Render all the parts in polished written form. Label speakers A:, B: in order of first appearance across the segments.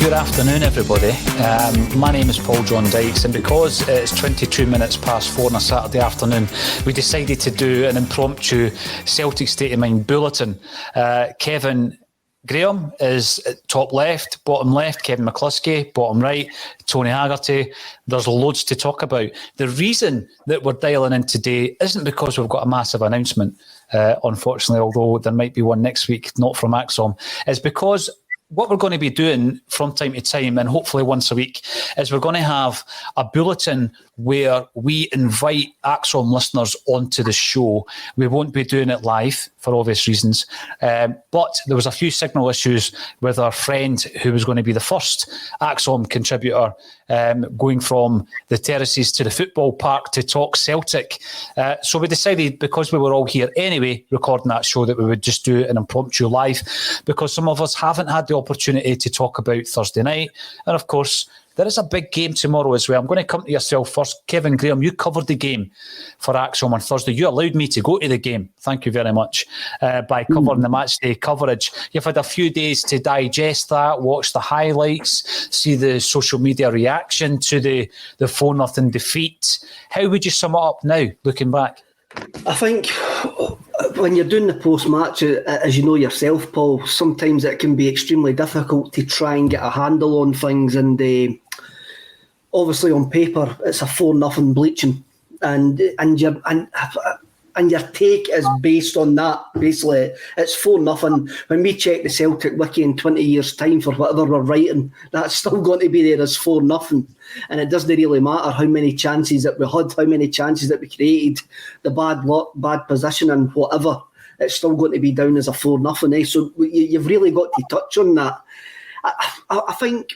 A: Good afternoon, everybody. My name is John Dykes, and because it's 22 minutes past 4 on a Saturday afternoon, we decided to do an impromptu Celtic State of Mind bulletin. Kevin Graham is top left, bottom left, Kevin McCluskie, bottom right, Tony Haggerty. There's loads to talk about. The reason that we're dialing in today isn't because we've got a massive announcement, unfortunately, although there might be one next week, not from ACSOM, is because what we're going to be doing from time to time, and hopefully once a week, is we're going to have a bulletin where we invite ACSOM listeners onto the show. We won't be doing it live for obvious reasons, but there was a few signal issues with our friend who was going to be the first ACSOM contributor, going from the terraces to the football park to talk Celtic. So we decided, because we were all here anyway recording that show, that we would just do an impromptu live, because some of us haven't had the opportunity to talk about Thursday night. And of course, there is a big game tomorrow as well. I'm going to come to yourself first. Kevin Graham, you covered the game for ACSOM on Thursday. You allowed me to go to the game. Thank you very much. By covering the match day coverage. You've had a few days to digest that, watch the highlights, see the social media reaction to the 4-0 defeat. How would you sum it up now, looking back?
B: I think when you're doing the post-match, as you know yourself, Paul, sometimes it can be extremely difficult to try and get a handle on things. And obviously on paper, it's a 4-0 bleaching. And your take is based on that. Basically, it's 4-0. When we check the Celtic wiki in 20 years' time for whatever we're writing, that's still going to be there as 4-0. And it doesn't really matter how many chances that we had, how many chances that we created, the bad luck, bad position and whatever, it's still going to be down as a 4-0. So you've really got to touch on that. I think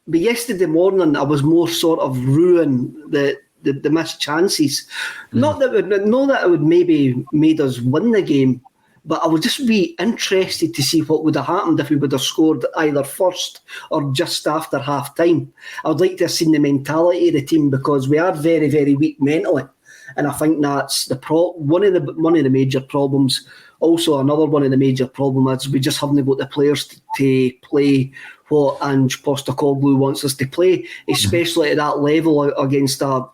B: but yesterday morning, I was more sort of ruining the missed chances. Not that it would maybe made us win the game, but I would just be interested to see what would have happened if we would have scored either first or just after half time. I would like to have seen the mentality of the team, because we are very, very weak mentally, and I think that's one of the major problems. Also, another one of the major problems is we just haven't got the players to play what Ange Postecoglou wants us to play, especially at that level against a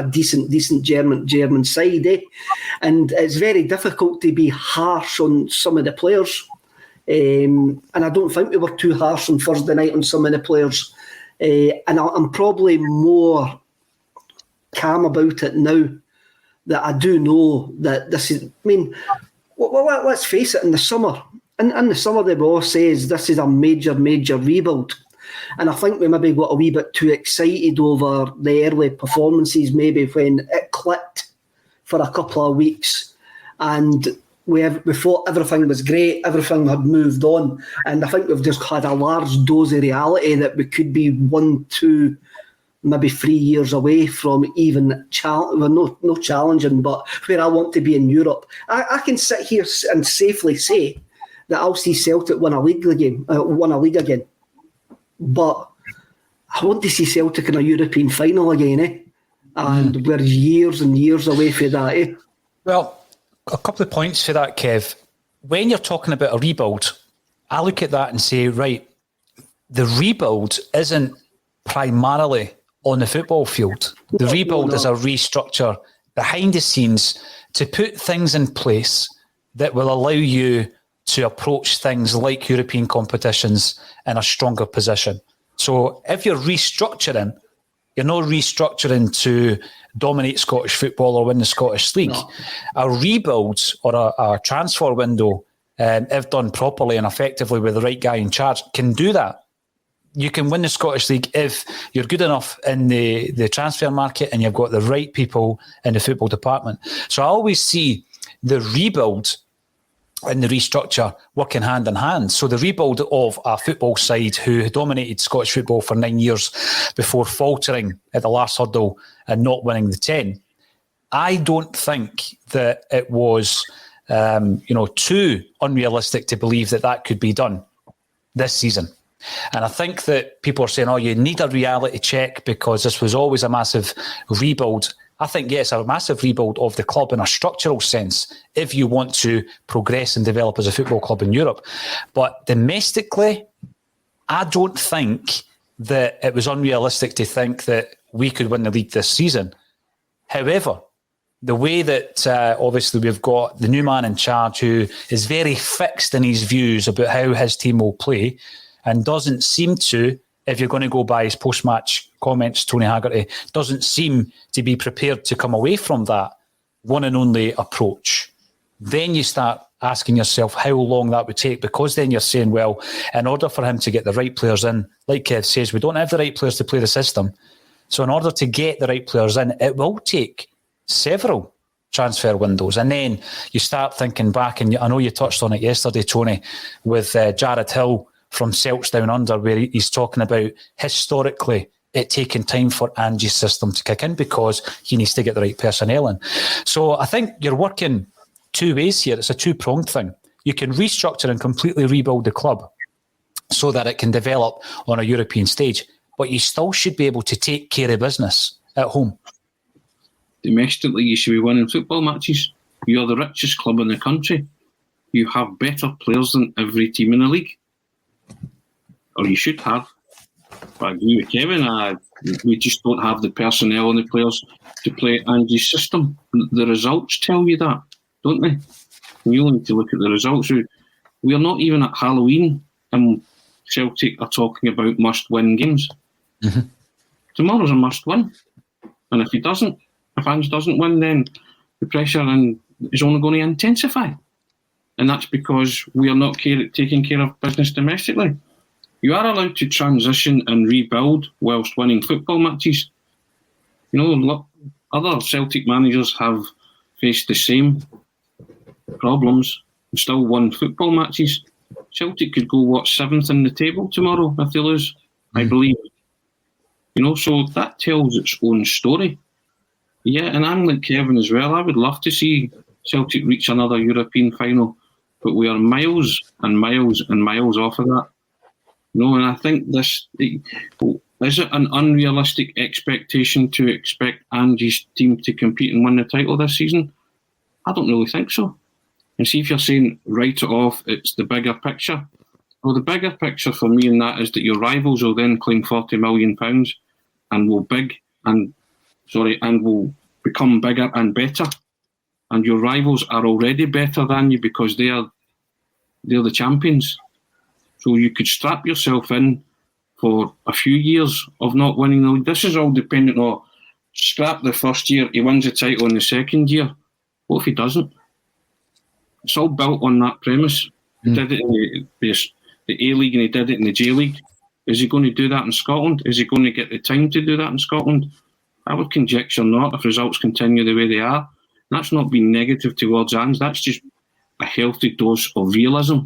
B: decent German side, and it's very difficult to be harsh on some of the players, and I don't think we were too harsh on Thursday night on some of the players, and I'm probably more calm about it now that I do know that this is, I mean, well, let's face it, in the summer the boss says this is a major rebuild. And I think we maybe got a wee bit too excited over the early performances, maybe when it clicked for a couple of weeks. And we thought everything was great, everything had moved on. And I think we've just had a large dose of reality that we could be 1, 2, maybe 3 years away from even no challenging, but where I want to be in Europe. I can sit here and safely say that I'll see Celtic win a league again. But I want to see Celtic in a European final again, and we're years and years away from that.
A: Well, a couple of points for that, Kev. When you're talking about a rebuild, I look at that and say, right, the rebuild isn't primarily on the football field. The rebuild is a restructure behind the scenes to put things in place that will allow you to approach things like European competitions in a stronger position. So if you're restructuring, you're not restructuring to dominate Scottish football or win the Scottish League. No. A rebuild or a transfer window, if done properly and effectively with the right guy in charge, can do that. You can win the Scottish League if you're good enough in the transfer market and you've got the right people in the football department. So I always see the rebuild and the restructure working hand in hand. So the rebuild of a football side who dominated Scottish football for 9 years before faltering at the last hurdle and not winning the 10. I don't think that it was too unrealistic to believe that could be done this season. And I think that people are saying, you need a reality check because this was always a massive rebuild. I think, yes, a massive rebuild of the club in a structural sense if you want to progress and develop as a football club in Europe. But domestically, I don't think that it was unrealistic to think that we could win the league this season. However, the way that obviously we've got the new man in charge who is very fixed in his views about how his team will play and doesn't seem to, if you're going to go by his post-match comments, Tony Haggerty, doesn't seem to be prepared to come away from that one and only approach. Then you start asking yourself how long that would take, because then you're saying, well, in order for him to get the right players in, like Kev says, we don't have the right players to play the system. So in order to get the right players in, it will take several transfer windows. And then you start thinking back, and I know you touched on it yesterday, Tony, with Jared Hill from Celts Down Under, where he's talking about historically it taking time for Ange's system to kick in because he needs to get the right personnel in. So I think you're working two ways here. It's a two-pronged thing. You can restructure and completely rebuild the club so that it can develop on a European stage, but you still should be able to take care of business at home.
C: Domestically, you should be winning football matches. You're the richest club in the country. You have better players than every team in the league. Or you should have. But I agree with Kevin. We just don't have the personnel and the players to play Ange's system. The results tell you that, don't they? You need to look at the results. We are not even at Halloween and Celtic are talking about must-win games. Mm-hmm. Tomorrow's a must-win. And if Ange doesn't win, then the pressure is only going to intensify. And that's because we are not taking care of business domestically. You are allowed to transition and rebuild whilst winning football matches. You know, other Celtic managers have faced the same problems and still won football matches. Celtic could go, 7th in the table tomorrow if they lose, I believe. You know, so that tells its own story. Yeah, and I'm like Kevin as well. I would love to see Celtic reach another European final, but we are miles and miles and miles off of that. No, and I think is it an unrealistic expectation to expect Ange's team to compete and win the title this season? I don't really think so. And see, if you're saying write it off, it's the bigger picture. Well, the bigger picture for me in that is that your rivals will then claim £40 million and will become bigger and better. And your rivals are already better than you because they're the champions. So you could strap yourself in for a few years of not winning the league. This is all dependent on scrap the first year, he wins the title in the second year. What if he doesn't? It's all built on that premise. He did it in the A-League and he did it in the J-League. Is he going to do that in Scotland? Is he going to get the time to do that in Scotland? I would conjecture not if results continue the way they are. And that's not being negative towards Ange. That's just a healthy dose of realism.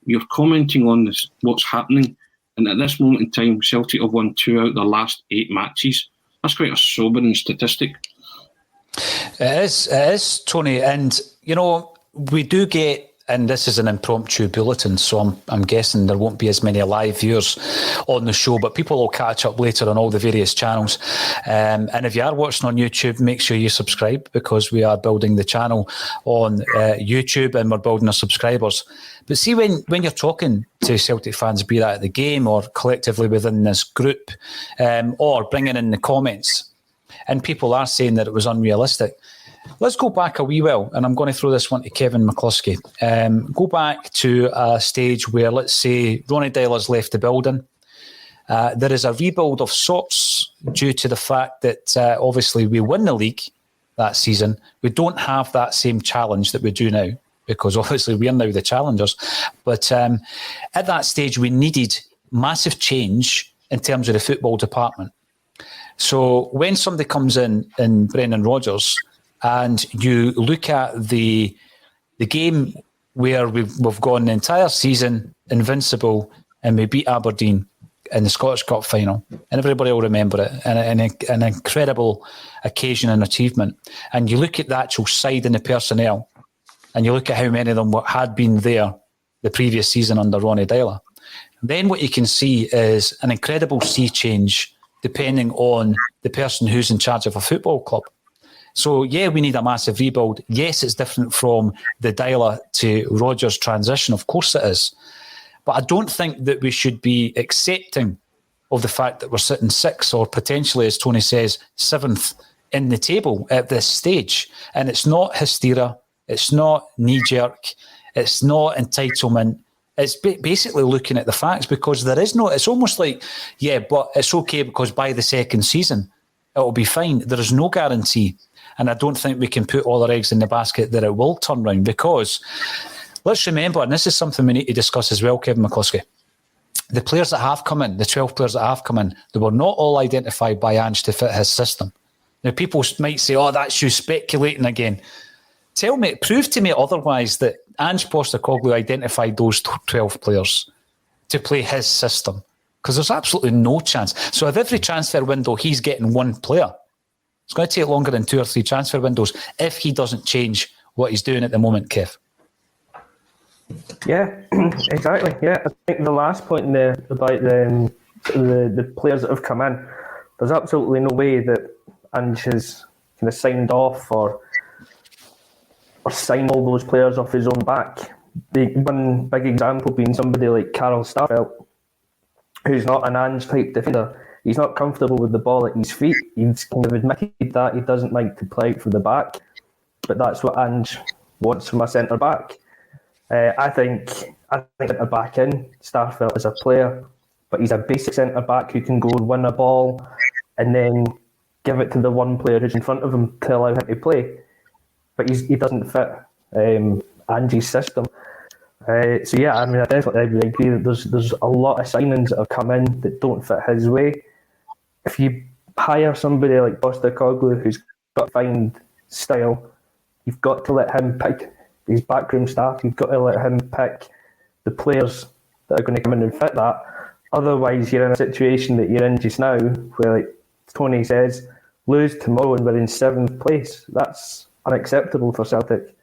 C: You're commenting on this, what's happening. And at this moment in time, Celtic have won 2 out of their last 8 matches. That's quite a sobering statistic.
A: It is, Tony. And, you know, we do get, and this is an impromptu bulletin, so I'm guessing there won't be as many live viewers on the show, but people will catch up later on all the various channels. And if you are watching on YouTube, make sure you subscribe, because we are building the channel on YouTube and we're building our subscribers. But see, when you're talking to Celtic fans, be that at the game or collectively within this group, or bringing in the comments, and people are saying that it was unrealistic. Let's go back a wee while, and I'm going to throw this one to Kevin McCluskie. Go back to a stage where, let's say, Ronnie Dyler's left the building. There is a rebuild of sorts due to the fact that obviously we win the league that season. We don't have that same challenge that we do now, because obviously we are now the challengers. But at that stage, we needed massive change in terms of the football department. So when somebody comes in Brendan Rodgers, and you look at the game where we've gone the entire season invincible, and we beat Aberdeen in the Scottish Cup final, and everybody will remember it, and an incredible occasion and achievement. And you look at the actual side and the personnel, and you look at how many of them had been there the previous season under Ronnie Dyler. Then what you can see is an incredible sea change depending on the person who's in charge of a football club. So, yeah, we need a massive rebuild. Yes, it's different from the Dyler to Rodgers transition. Of course it is. But I don't think that we should be accepting of the fact that we're sitting 6th or potentially, as Tony says, 7th in the table at this stage. And it's not hysteria. It's not knee-jerk. It's not entitlement. It's basically looking at the facts, because there is no... It's almost like, yeah, but it's okay because by the second season, it'll be fine. There is no guarantee. And I don't think we can put all our eggs in the basket that it will turn round, because let's remember, and this is something we need to discuss as well, Kevin McCluskie, the players that have come in, the 12 players that have come in, they were not all identified by Ange to fit his system. Now, people might say, oh, that's you speculating again. Tell me, prove to me otherwise that Ange Postecoglou identified those 12 players to play his system, because there's absolutely no chance. So if every transfer window he's getting one player, it's going to take longer than 2 or 3 transfer windows if he doesn't change what he's doing at the moment, Kev.
D: Yeah, exactly. Yeah, I think the last point there about the players that have come in, there's absolutely no way that Ange has kind of signed off or signed all those players off his own back. One big example being somebody like Karl Starfelt, who's not an Ange type defender. He's not comfortable with the ball at his feet. He's kind of admitted that he doesn't like to play out from the back, but that's what Ange wants from a centre back. I think centre back in Starfelt as a player, but he's a basic centre back who can go and win a ball and then give it to the one player who's in front of him to allow him to play. But he doesn't fit Ange's system. So yeah, I mean, I definitely agree that there's a lot of signings that have come in that don't fit his way. If you hire somebody like Postecoglou who's got to find style, you've got to let him pick his backroom staff. You've got to let him pick the players that are going to come in and fit that. Otherwise, you're in a situation that you're in just now, where, like Tony says, lose tomorrow and we're in 7th place. That's unacceptable for Celtic.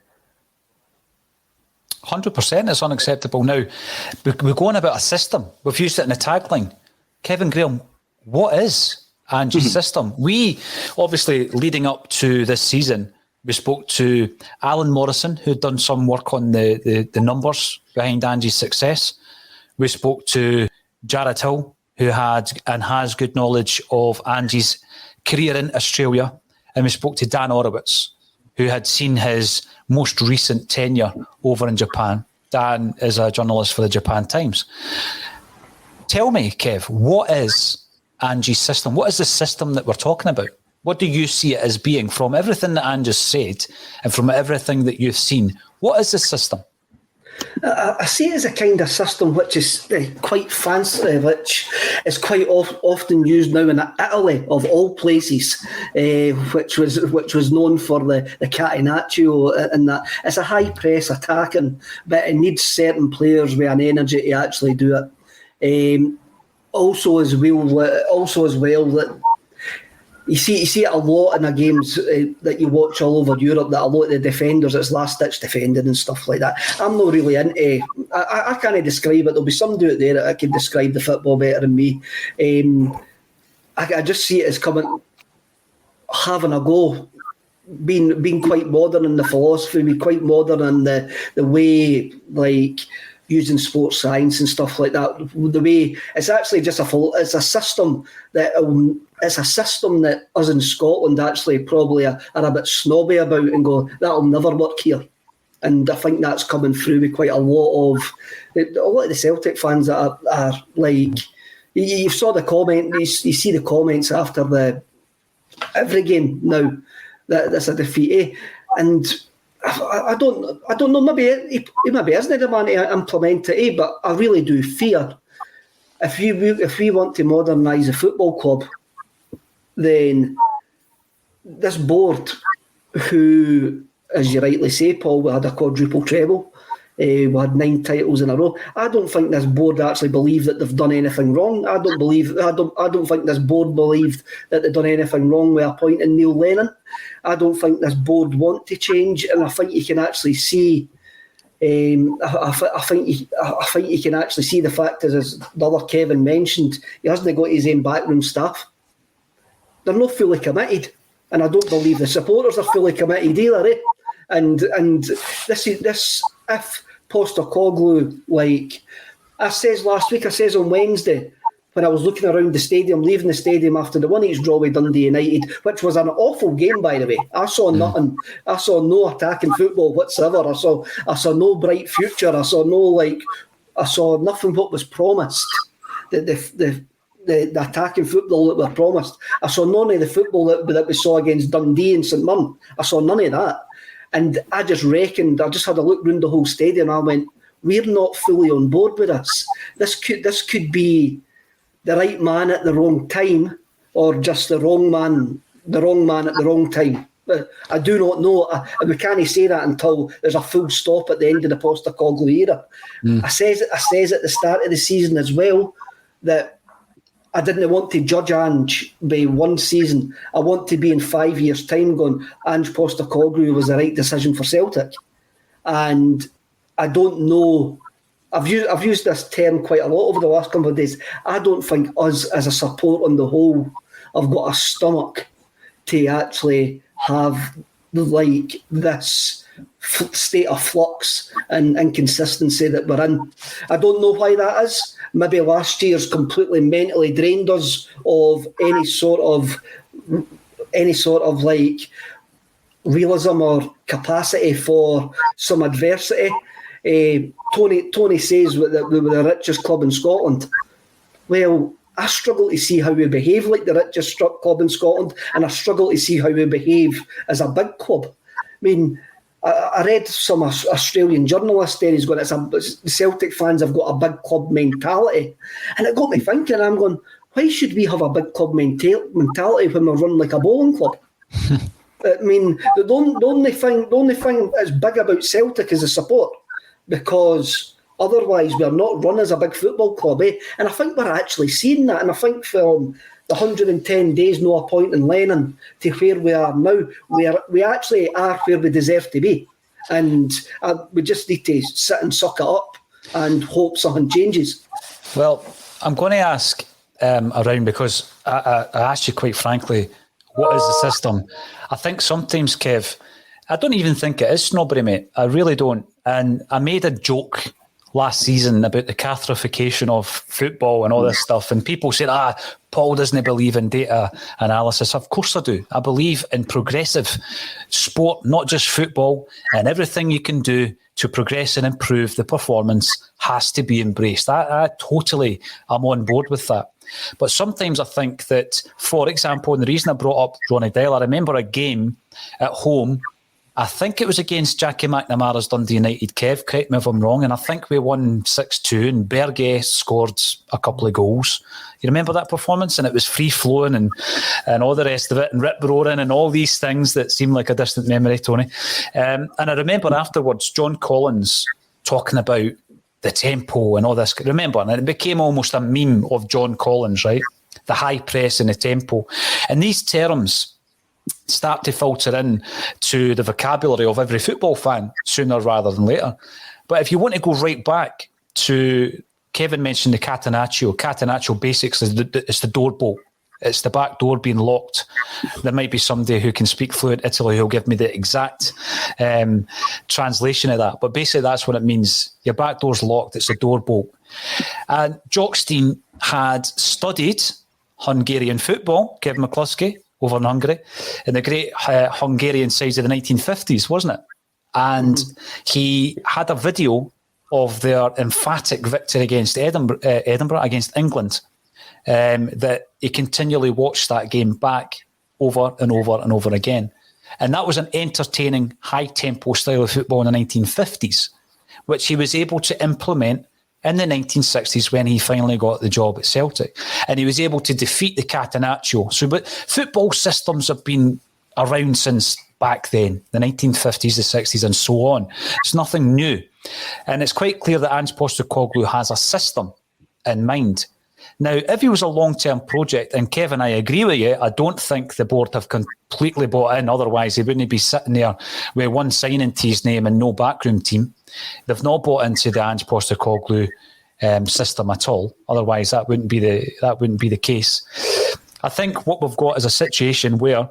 A: 100% it's unacceptable. Now, we're going about a system. We've used it in a tagline. Kevin Graham, what is Ange's system? We, obviously, leading up to this season, we spoke to Alan Morrison, who'd done some work on the numbers behind Ange's success. We spoke to Jared Hill, who had and has good knowledge of Ange's career in Australia. And we spoke to Dan Orowitz, who had seen his most recent tenure over in Japan. Dan is a journalist for the Japan Times. Tell me, Kev, what is Ange's system? What is the system that we're talking about? What do you see it as being from everything that Ange has said and from everything that you've seen? What is the system?
B: I see it as a kind of system which is quite fancy, which is quite often used now in Italy, of all places, which was known for the catenaccio and that. It's a high press attacking, but it needs certain players with an energy to actually do it. Also as well that you see it a lot in the games that you watch all over Europe, that a lot of the defenders, it's last-ditch defending and stuff like that. I'm not really into... I can't describe it. There'll be somebody out there that can describe the football better than me. I just see it as having a go, being quite modern in the philosophy, being quite modern in the way, like, using sports science and stuff like that. The way it's actually just it's a system that us in Scotland actually probably are a bit snobby about and go, that'll never work here. And I think that's coming through with quite a lot of the Celtic fans that are like, you saw the comment, you see the comments after every game now that that's a defeat, and I don't know. Maybe he maybe isn't the man to implement it, but I really do fear if we want to modernise the football club, then this board, who, as you rightly say, Paul, we had a quadruple treble, we had 9 titles in a row. I don't think this board actually believe that they've done anything wrong. I don't think this board believed that they've done anything wrong with appointing Neil Lennon. I don't think this board want to change, and I think you can actually see. I think you can actually see the fact, as the other Kevin mentioned, he hasn't got his own backroom staff. They're not fully committed, and I don't believe the supporters are fully committed either. And this if Postecoglou I says last week, I says on Wednesday, when I was looking around the stadium, leaving the stadium after the 1-each draw with Dundee United, which was an awful game, by the way. I saw nothing. I saw no attacking football whatsoever. I saw no bright future. I saw nothing what was promised. The attacking football that were promised. I saw none of the football that we saw against Dundee and St Mirren. I saw none of that. And I just reckoned, I just had a look round the whole stadium. I went, we're not fully on board with this. This could be the right man at the wrong time, or just the wrong man at the wrong time. But I do not know. We can't say that until there's a full stop at the end of the Postecoglou era. I says at the start of the season as well that I didn't want to judge Ange by one season. I want to be in 5 years' time going, Ange Postecoglou was the right decision for Celtic. And I don't know. I've used this term quite a lot over the last couple of days. I don't think us as a support on the whole have got a stomach to actually have like this state of flux and inconsistency that we're in. I don't know why that is. Maybe last year's completely mentally drained us of any sort of like realism or capacity for some adversity. Tony says that we were the richest club in Scotland. Well, I struggle to see how we behave like the richest club in Scotland, and I struggle to see how we behave as a big club. I mean, I read some Australian journalist there. He's going, the Celtic fans have got a big club mentality, and it got me thinking. I'm going, why should we have a big club mentality when we're run like a bowling club? I mean, the only thing that's big about Celtic is the support, because otherwise we're not run as a big football club, eh? And I think we're actually seeing that. And I think from the 110 days, no appointing Lennon, to where we are now, we actually are where we deserve to be. And we just need to sit and suck it up and hope something changes.
A: Well, I'm going to ask around, because I asked you quite frankly, what is the system? I think sometimes, Kev, I don't even think it is snobbery, mate. I really don't. And I made a joke last season about the Catholification of football and all this stuff. And people said, Paul doesn't believe in data analysis. Of course I do. I believe in progressive sport, not just football, and everything you can do to progress and improve the performance has to be embraced. I totally am on board with that. But sometimes I think that, for example, and the reason I brought up Ronnie Dale, I remember a game at home. I think it was against Jackie McNamara's Dundee United, Kev, correct me if I'm wrong, and I think we won 6-2 and Berge scored a couple of goals. You remember that performance? And it was free-flowing and all the rest of it, and rip roaring and all these things that seem like a distant memory, Tony. And I remember afterwards John Collins talking about the tempo and all this. Remember, and it became almost a meme of John Collins, right? The high press and the tempo. And these terms start to filter in to the vocabulary of every football fan sooner rather than later. But if you want to go right back to, Kevin mentioned the Catenaccio. Catenaccio basically is the door bolt. It's the back door being locked. There might be somebody who can speak fluent Italy who'll give me the exact translation of that. But basically that's what it means. Your back door's locked. It's a door bolt. And Jockstein had studied Hungarian football, Kevin McCluskie, over in Hungary, in the great Hungarian sides of the 1950s, wasn't it? And he had a video of their emphatic victory against Edinburgh against England, that he continually watched that game back over and over and over again. And that was an entertaining, high-tempo style of football in the 1950s, which he was able to implement in the 1960s when he finally got the job at Celtic. And he was able to defeat the Catenaccio. So, but football systems have been around since back then, the 1950s, the 60s, and so on. It's nothing new. And it's quite clear that Ange Postecoglou has a system in mind. Now, if it was a long-term project, and Kevin, I agree with you, I don't think the board have completely bought in, otherwise they wouldn't be sitting there with one signing to his name and no backroom team. They've not bought into the Ange Postecoglou system at all. Otherwise, that wouldn't be the case. I think what we've got is a situation where,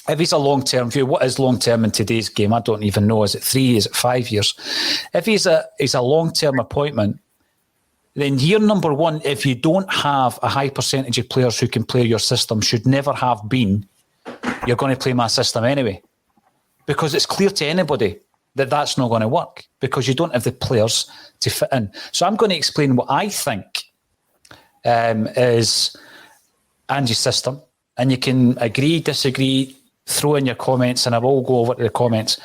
A: if he's a long-term view, what is long-term in today's game? I don't even know. Is it 3? Is it 5 years? If he's a long-term appointment, then year number one, if you don't have a high percentage of players who can play your system, should never have been, you're going to play my system anyway. Because it's clear to anybody that that's not going to work because you don't have the players to fit in. So I'm going to explain what I think is Ange's system, and you can agree, disagree, throw in your comments, and I will go over to the comments.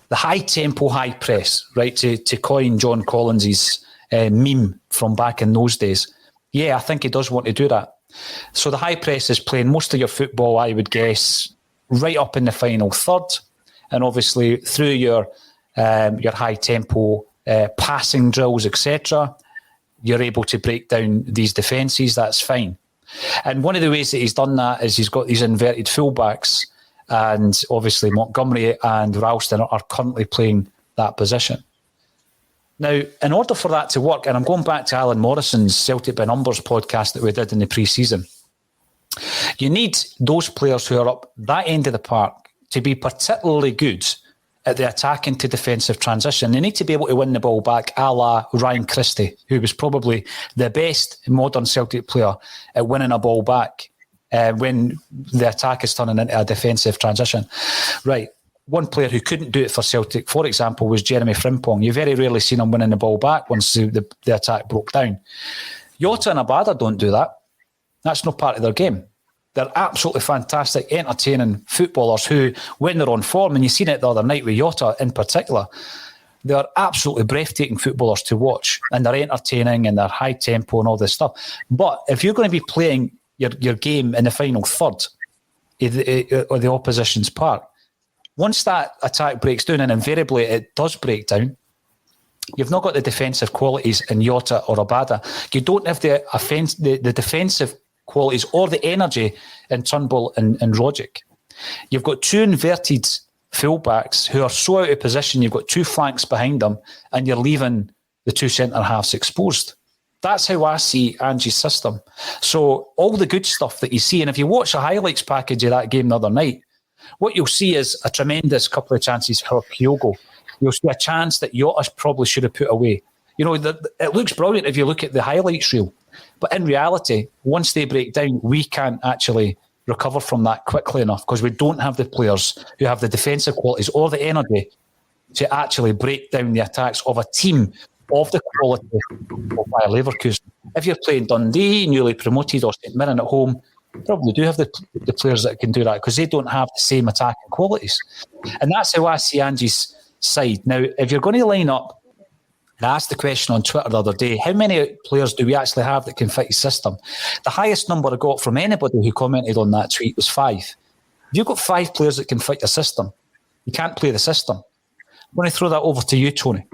A: The high tempo, high press, right, to coin John Collins's meme from back in those days. Yeah, I think he does want to do that. So the high press is playing most of your football, I would guess, right up in the final third, and obviously through your high tempo passing drills, etc., you're able to break down these defences. That's fine. And one of the ways that he's done that is he's got these inverted fullbacks, and obviously Montgomery and Ralston are currently playing that position. Now, in order for that to work, and I'm going back to Alan Morrison's Celtic by Numbers podcast that we did in the pre-season, you need those players who are up that end of the park to be particularly good at the attacking to defensive transition. They need to be able to win the ball back, a la Ryan Christie, who was probably the best modern Celtic player at winning a ball back when the attack is turning into a defensive transition. Right. One player who couldn't do it for Celtic, for example, was Jeremy Frimpong. You very rarely seen him winning the ball back once the attack broke down. Jota and Abada don't do that. That's not part of their game. They're absolutely fantastic, entertaining footballers who, when they're on form, and you've seen it the other night with Jota in particular, they're absolutely breathtaking footballers to watch, and they're entertaining and they're high tempo and all this stuff. But if you're going to be playing your game in the final third of the opposition's part, once that attack breaks down, and invariably it does break down, you've not got the defensive qualities in Jota or Abada. You don't have the defensive qualities or the energy in Turnbull and Rogic. You've got two inverted fullbacks who are so out of position, you've got two flanks behind them, and you're leaving the two centre-halves exposed. That's how I see Ange's system. So all the good stuff that you see, and if you watch a highlights package of that game the other night, what you'll see is a tremendous couple of chances for Kyogo. You'll see a chance that Jota probably should have put away. You know, it looks brilliant if you look at the highlights reel. But in reality, once they break down, we can't actually recover from that quickly enough because we don't have the players who have the defensive qualities or the energy to actually break down the attacks of a team of the quality of Bayer Leverkusen. If you're playing Dundee, newly promoted, or St Mirren at home, you probably do have the players that can do that because they don't have the same attacking qualities. And that's how I see Ange's side. Now, if you're going to line up, and I asked the question on Twitter the other day, how many players do we actually have that can fit his system? The highest number I got from anybody who commented on that tweet was 5. If you've got 5 players that can fit your system, you can't play the system. I'm going to throw that over to you, Tony.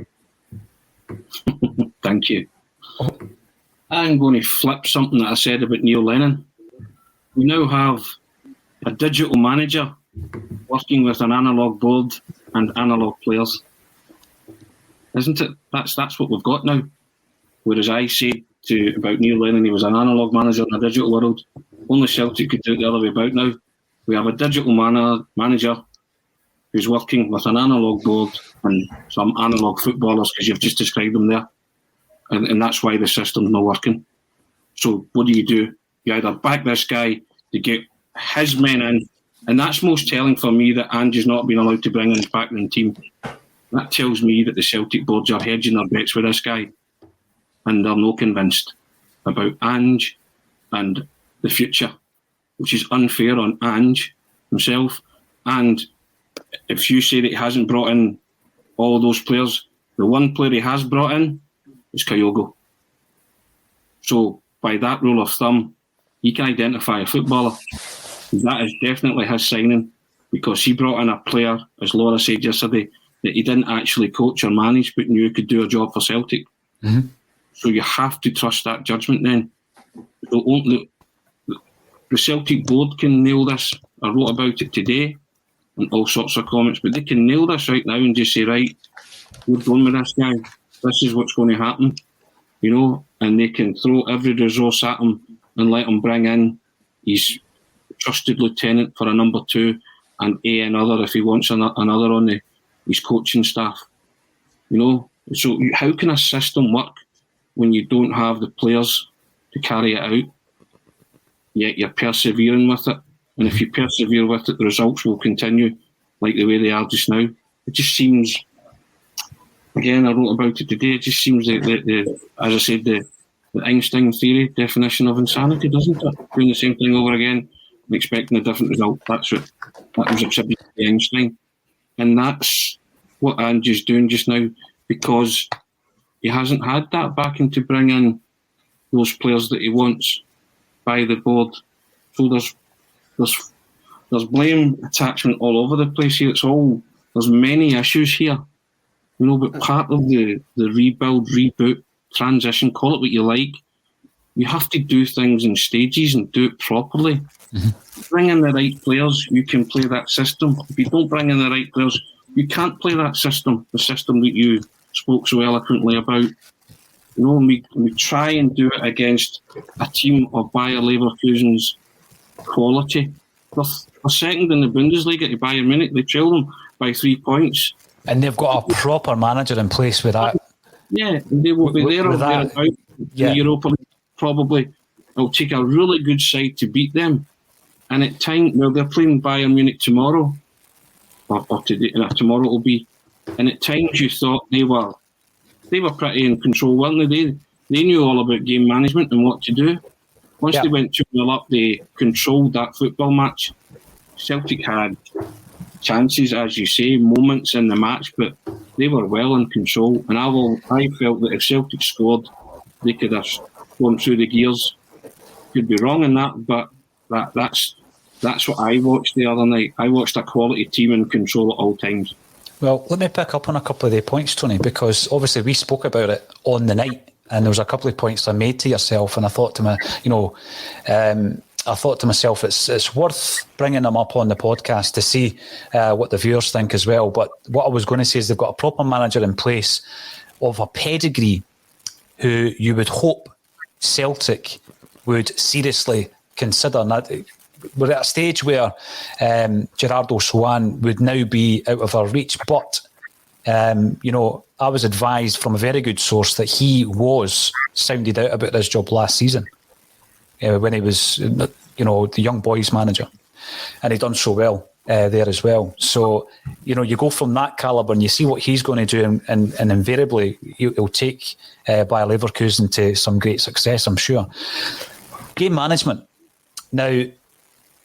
C: Thank you. I'm going to flip something that I said about Neil Lennon. We now have a digital manager working with an analogue board and analogue players. Isn't it? That's what we've got now. Whereas I said about Neil Lennon, he was an analogue manager in a digital world. Only Celtic could do it the other way about now. We have a digital manager who's working with an analogue board and some analogue footballers, because you've just described them there. And that's why the system's not working. So what do? You either back this guy to get his men in, and that's most telling for me that Ange's not been allowed to bring in his backroom team. That tells me that the Celtic boards are hedging their bets with this guy, and they're not convinced about Ange and the future, which is unfair on Ange himself. And if you say that he hasn't brought in all those players, the one player he has brought in is Kyogo. So by that rule of thumb, he can identify a footballer. That is definitely his signing, because he brought in a player, as Laura said yesterday, that he didn't actually coach or manage, but knew could do a job for Celtic. Mm-hmm. So you have to trust that judgment then. The Celtic board can nail this. I wrote about it today and all sorts of comments, but they can nail this right now and just say, right, we're going with this guy. This is what's going to happen, you know, and they can throw every resource at him and let him bring in his trusted lieutenant for a number 2 and another if he wants another on his coaching staff. You know, so how can a system work when you don't have the players to carry it out, yet you're persevering with it. And if you persevere with it, the results will continue like the way they are just now. It just seems, again, I wrote about it today, it just seems that, as I said, the Einstein theory definition of insanity, doesn't it? Doing the same thing over again and expecting a different result. That was attributed to Einstein. And that's what Ange is doing just now, because he hasn't had that backing to bring in those players that he wants by the board. So there's blame attachment all over the place here. There's many issues here, but part of the rebuild, reboot, transition, call it what you like, you have to do things in stages and do it properly. Mm-hmm. Bring in the right players, you can play that system. If you don't bring in the right players, you can't play that system, the system that you spoke so eloquently about. We try and do it against a team of Bayer Leverkusen's quality. They're second in the Bundesliga to Bayern Munich. They trail them by 3 points.
A: And they've got a proper manager in place with that.
C: Yeah, they will be there or thereabouts in the Europa League. Probably it'll take a really good side to beat them. And at time, they're playing Bayern Munich tomorrow, or today, tomorrow it'll be. And at times you thought they were pretty in control, weren't they? They knew all about game management and what to do. Once they went 2-0 up, they controlled that football match. Celtic had chances, as you say, moments in the match, but they were well in control. And I felt that if Celtic scored, they could have gone through the gears. Could be wrong in that, but that's what I watched the other night. I watched a quality team in control at all times.
A: Well, let me pick up on a couple of the points, Tony, because obviously we spoke about it on the night, and there was a couple of points I made to yourself, and I thought to myself, it's worth bringing them up on the podcast to see what the viewers think as well. But what I was going to say is they've got a proper manager in place of a pedigree who you would hope Celtic would seriously consider. Now, we're at a stage where Gerardo Swan would now be out of our reach, but I was advised from a very good source that he was sounded out about this job last season when he was, the young boys manager, and he done so well there as well. So, you go from that calibre and you see what he's going to do, and invariably he'll take Bayer Leverkusen to some great success, I'm sure. Game management. Now,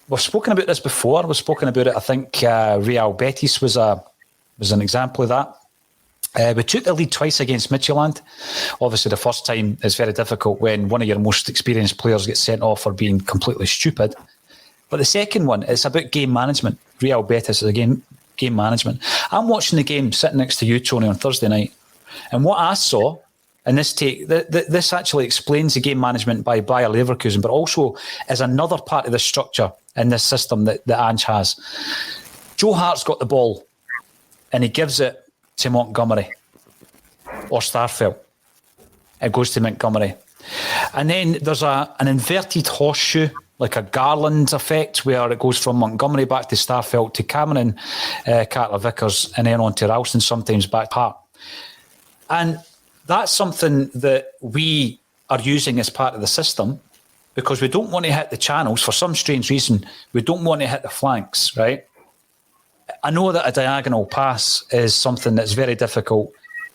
A: we've spoken about this before. We've spoken about it. I think Real Betis was an example of that. We took the lead twice against Midtjylland. Obviously, the first time is very difficult when one of your most experienced players gets sent off for being completely stupid. But the second one, it's about game management. Real Betis is again game management. I'm watching the game sitting next to you, Tony, on Thursday night, and what I saw in this take, this actually explains the game management by Bayer Leverkusen, but also is another part of the structure in this system that Ange has. Joe Hart's got the ball, and he gives it to Montgomery or Starfelt. It goes to Montgomery. And then there's an inverted horseshoe, like a garland effect, where it goes from Montgomery back to Starfelt to Cameron Carter-Vickers, and then on to Ralston, sometimes back Hart. And that's something that we are using as part of the system, because we don't want to hit the channels. For some strange reason, we don't want to hit the flanks, right? I know that a diagonal pass is something that's very difficult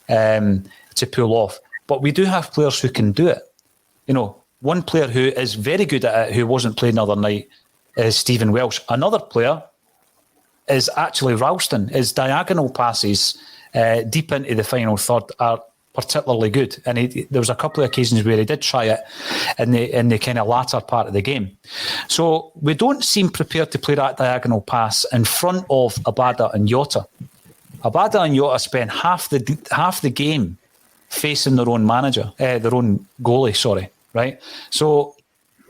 A: to pull off, but we do have players who can do it. One player who is very good at it, who wasn't playing the other night, is Stephen Welsh. Another player is actually Ralston. His diagonal passes deep into the final third are particularly good, and there was a couple of occasions where he did try it in the kind of latter part of the game. So we don't seem prepared to play that diagonal pass in front of Abada and Jota. Abada and Jota spend half the game facing their own manager, their own goalie. Sorry, right? So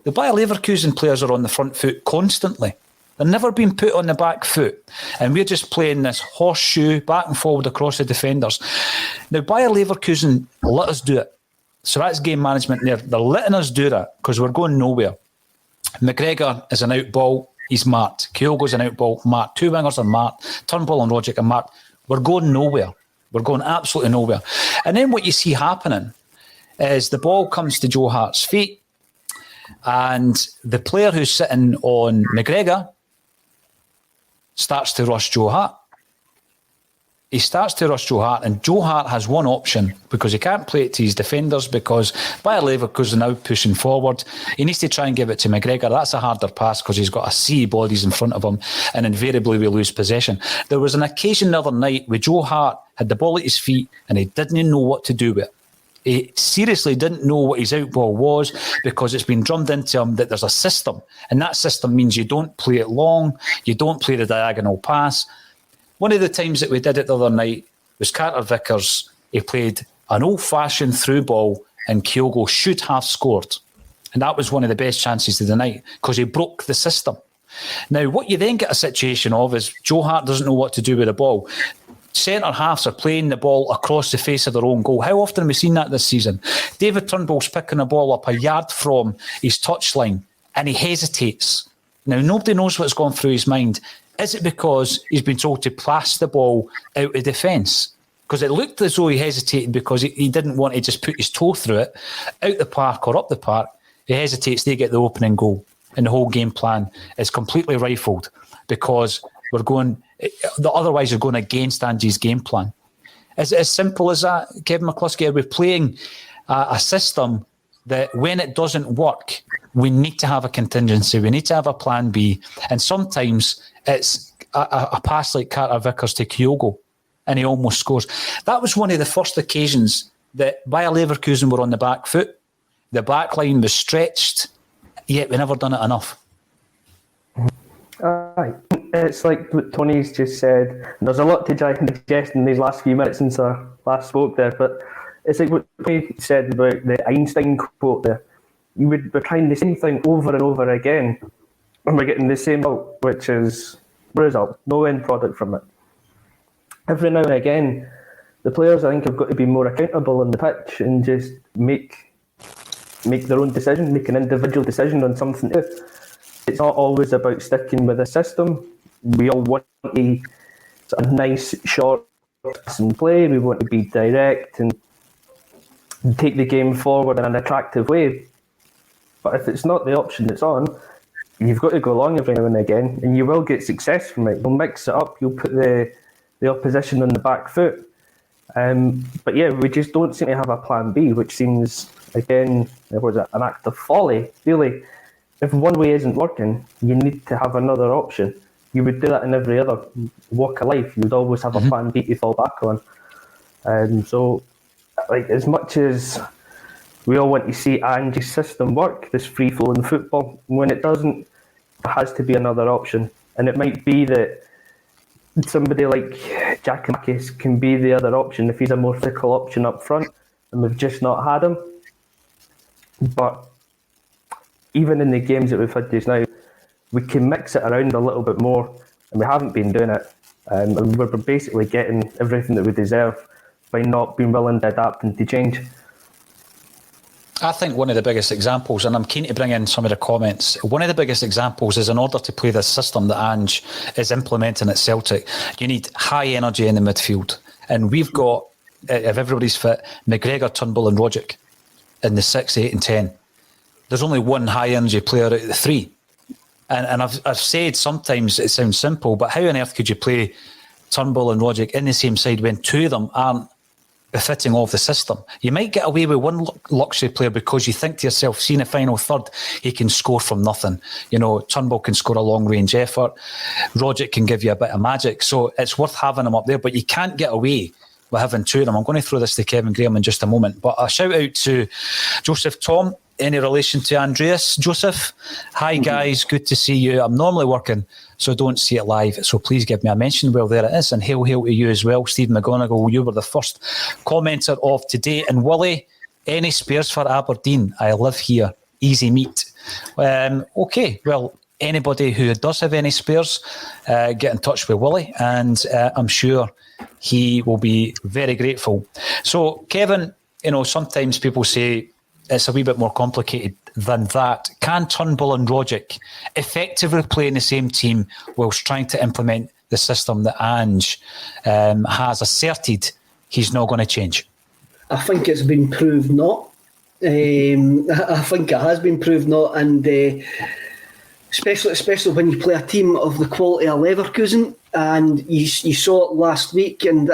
A: the Bayer Leverkusen players are on the front foot constantly. They're never being put on the back foot. And we're just playing this horseshoe back and forward across the defenders. Now, Bayer Leverkusen let us do it. So that's game management there. They're letting us do that because we're going nowhere. McGregor is an out ball. He's marked. Kyogo's an out ball. Marked. Two wingers are marked. Turnbull and Rogic are marked. We're going nowhere. We're going absolutely nowhere. And then what you see happening is the ball comes to Joe Hart's feet, and the player who's sitting on McGregor starts to rush Joe Hart. He starts to rush Joe Hart, and Joe Hart has one option because he can't play it to his defenders because Bayer Leverkusen are now pushing forward. He needs to try and give it to McGregor. That's a harder pass because he's got a sea of bodies in front of him, and invariably we lose possession. There was an occasion the other night where Joe Hart had the ball at his feet and he didn't know what to do with it. He seriously didn't know what his out ball was because it's been drummed into him that there's a system, and that system means you don't play it long, you don't play the diagonal pass. One of the times that we did it the other night was Carter Vickers. He played an old-fashioned through ball and Kyogo should have scored. And that was one of the best chances of the night because he broke the system. Now, what you then get a situation of is Joe Hart doesn't know what to do with the ball. Centre-halves are playing the ball across the face of their own goal. How often have we seen that this season? David Turnbull's picking the ball up a yard from his touchline and he hesitates. Now, nobody knows what's gone through his mind. Is it because he's been told to pass the ball out of defence? Because it looked as though he hesitated because he didn't want to just put his toe through it, out the park or up the park. He hesitates, they get the opening goal. And the whole game plan is completely rifled because otherwise you're going against Ange's game plan. Is it as simple as that, Kevin McCluskie? Are we playing a system that when it doesn't work, we need to have a contingency, we need to have a plan B, and sometimes it's a pass like Carter Vickers to Kyogo, and he almost scores. That was one of the first occasions that Bayer Leverkusen were on the back foot. The back line was stretched, yet we never done it enough.
D: Aye. It's like what Tony's just said. There's a lot to try and digest in these last few minutes since I last spoke there, but it's like what Tony said about the Einstein quote there. We're trying the same thing over and over again, and we're getting the same result, which is result, no end product from it. Every now and again, the players, I think, have got to be more accountable on the pitch and just make their own decision, make an individual decision on something. It's not always about sticking with a system. We all want a nice, short and play. We want to be direct and take the game forward in an attractive way. But if it's not the option that's on, you've got to go along every now and again, and you will get success from it. You'll mix it up. You'll put the opposition on the back foot. But yeah, we just don't seem to have a plan B, which seems, again, an act of folly, really. If one way isn't working, you need to have another option. You would do that in every other walk of life. You'd always have a plan B to fall back on. So, like, as much as we all want to see Ange's system work, this free-flowing football, when it doesn't, there has to be another option. And it might be that somebody like Giakoumakis can be the other option if he's a more physical option up front, and we've just not had him. But even in the games that we've had just now, we can mix it around a little bit more, and we haven't been doing it. And we're basically getting everything that we deserve by not being willing to adapt and to change.
A: I think one of the biggest examples, and I'm keen to bring in some of the comments, one of the biggest examples is in order to play this system that Ange is implementing at Celtic, you need high energy in the midfield. And we've got, if everybody's fit, McGregor, Turnbull and Rogic in the 6, 8 and 10. There's only one high energy player out of the three. And I've said sometimes it sounds simple, but how on earth could you play Turnbull and Rogic in the same side when two of them aren't befitting of the system? You might get away with one luxury player because you think to yourself, see in the final third, he can score from nothing. You know, Turnbull can score a long range effort. Rogic can give you a bit of magic. So it's worth having him up there, but you can't get away with having two of them. I'm going to throw this to Kevin Graham in just a moment, but a shout out to Joseph Tom. Any relation to Andreas? Joseph, hi guys, good to see you. I'm normally working, so don't see it live, so please give me a mention. Well, there it is, and hail to you as well. Steve McGonigal, you were the first commenter of today. And Willie, any spares for Aberdeen? I live here, easy meet. Okay, well, anybody who does have any spares, get in touch with Willie, and I'm sure he will be very grateful. So Kevin, you know, sometimes people say it's a wee bit more complicated than that. Can Turnbull and Rogic effectively play in the same team whilst trying to implement the system that Ange has asserted he's not going to change?
B: I think it's been proved not. I think it has been proved not, and especially when you play a team of the quality of Leverkusen, and you saw it last week, and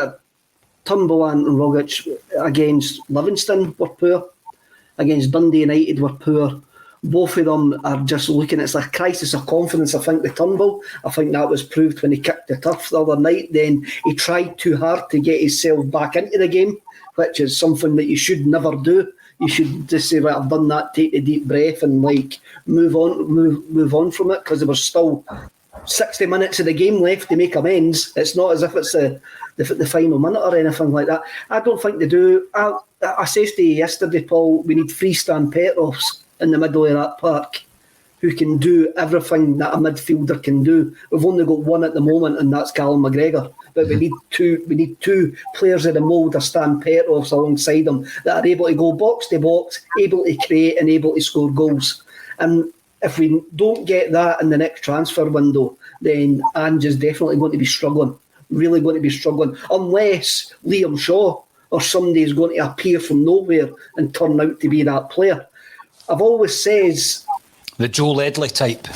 B: Turnbull and Rogic against Livingston were poor, against Dundee United were poor. Both of them are just looking, it's a crisis of confidence, I think, with Turnbull. I think that was proved when he kicked the turf the other night. Then he tried too hard to get himself back into the game, which is something that you should never do. You should just say, right, I've done that, take a deep breath and move on from it, because there was still 60 minutes of the game left to make amends. It's not as if it's the final minute or anything like that. I don't think they do. I said to you yesterday, Paul, we need freestand Petrovs in the middle of that park who can do everything that a midfielder can do. We've only got one at the moment, and that's Callum McGregor. But we need two players of the mould of Stan Petrovs alongside them that are able to go box to box, able to create and able to score goals. And if we don't get that in the next transfer window, then Ange is definitely going to be struggling, really going to be struggling, unless Liam Shaw or somebody is going to appear from nowhere and turn out to be that player. I've always says
A: the Joe Ledley type.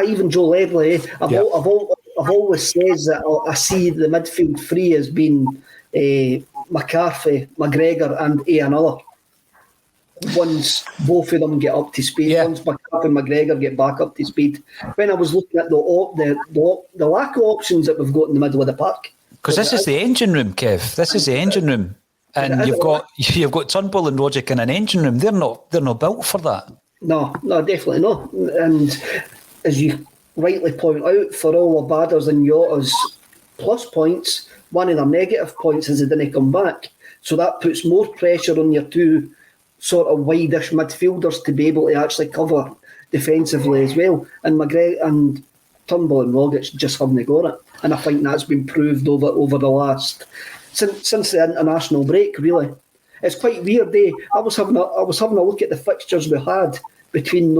B: Even Joe Ledley. I've always says that I see the midfield three as being McCarthy, McGregor, and another. Once both of them get up to speed, once McCarthy and McGregor get back up to speed. When I was looking at the lack of options that we've got in the middle of the park,
A: because this is the engine room, Kev. This is the engine room. And you've got Turnbull and Rogic in an engine room. They're not built for that. No,
B: definitely not. And as you rightly point out, for all the Badders and Yotta's plus points, one of their negative points is they didn't come back. So that puts more pressure on your two sort of wide-ish midfielders to be able to actually cover defensively as well. And McGregor and Turnbull and Rogic just haven't got it. And I think that's been proved over the last... Since the international break, really. It's quite weird. I was having a look at the fixtures we had between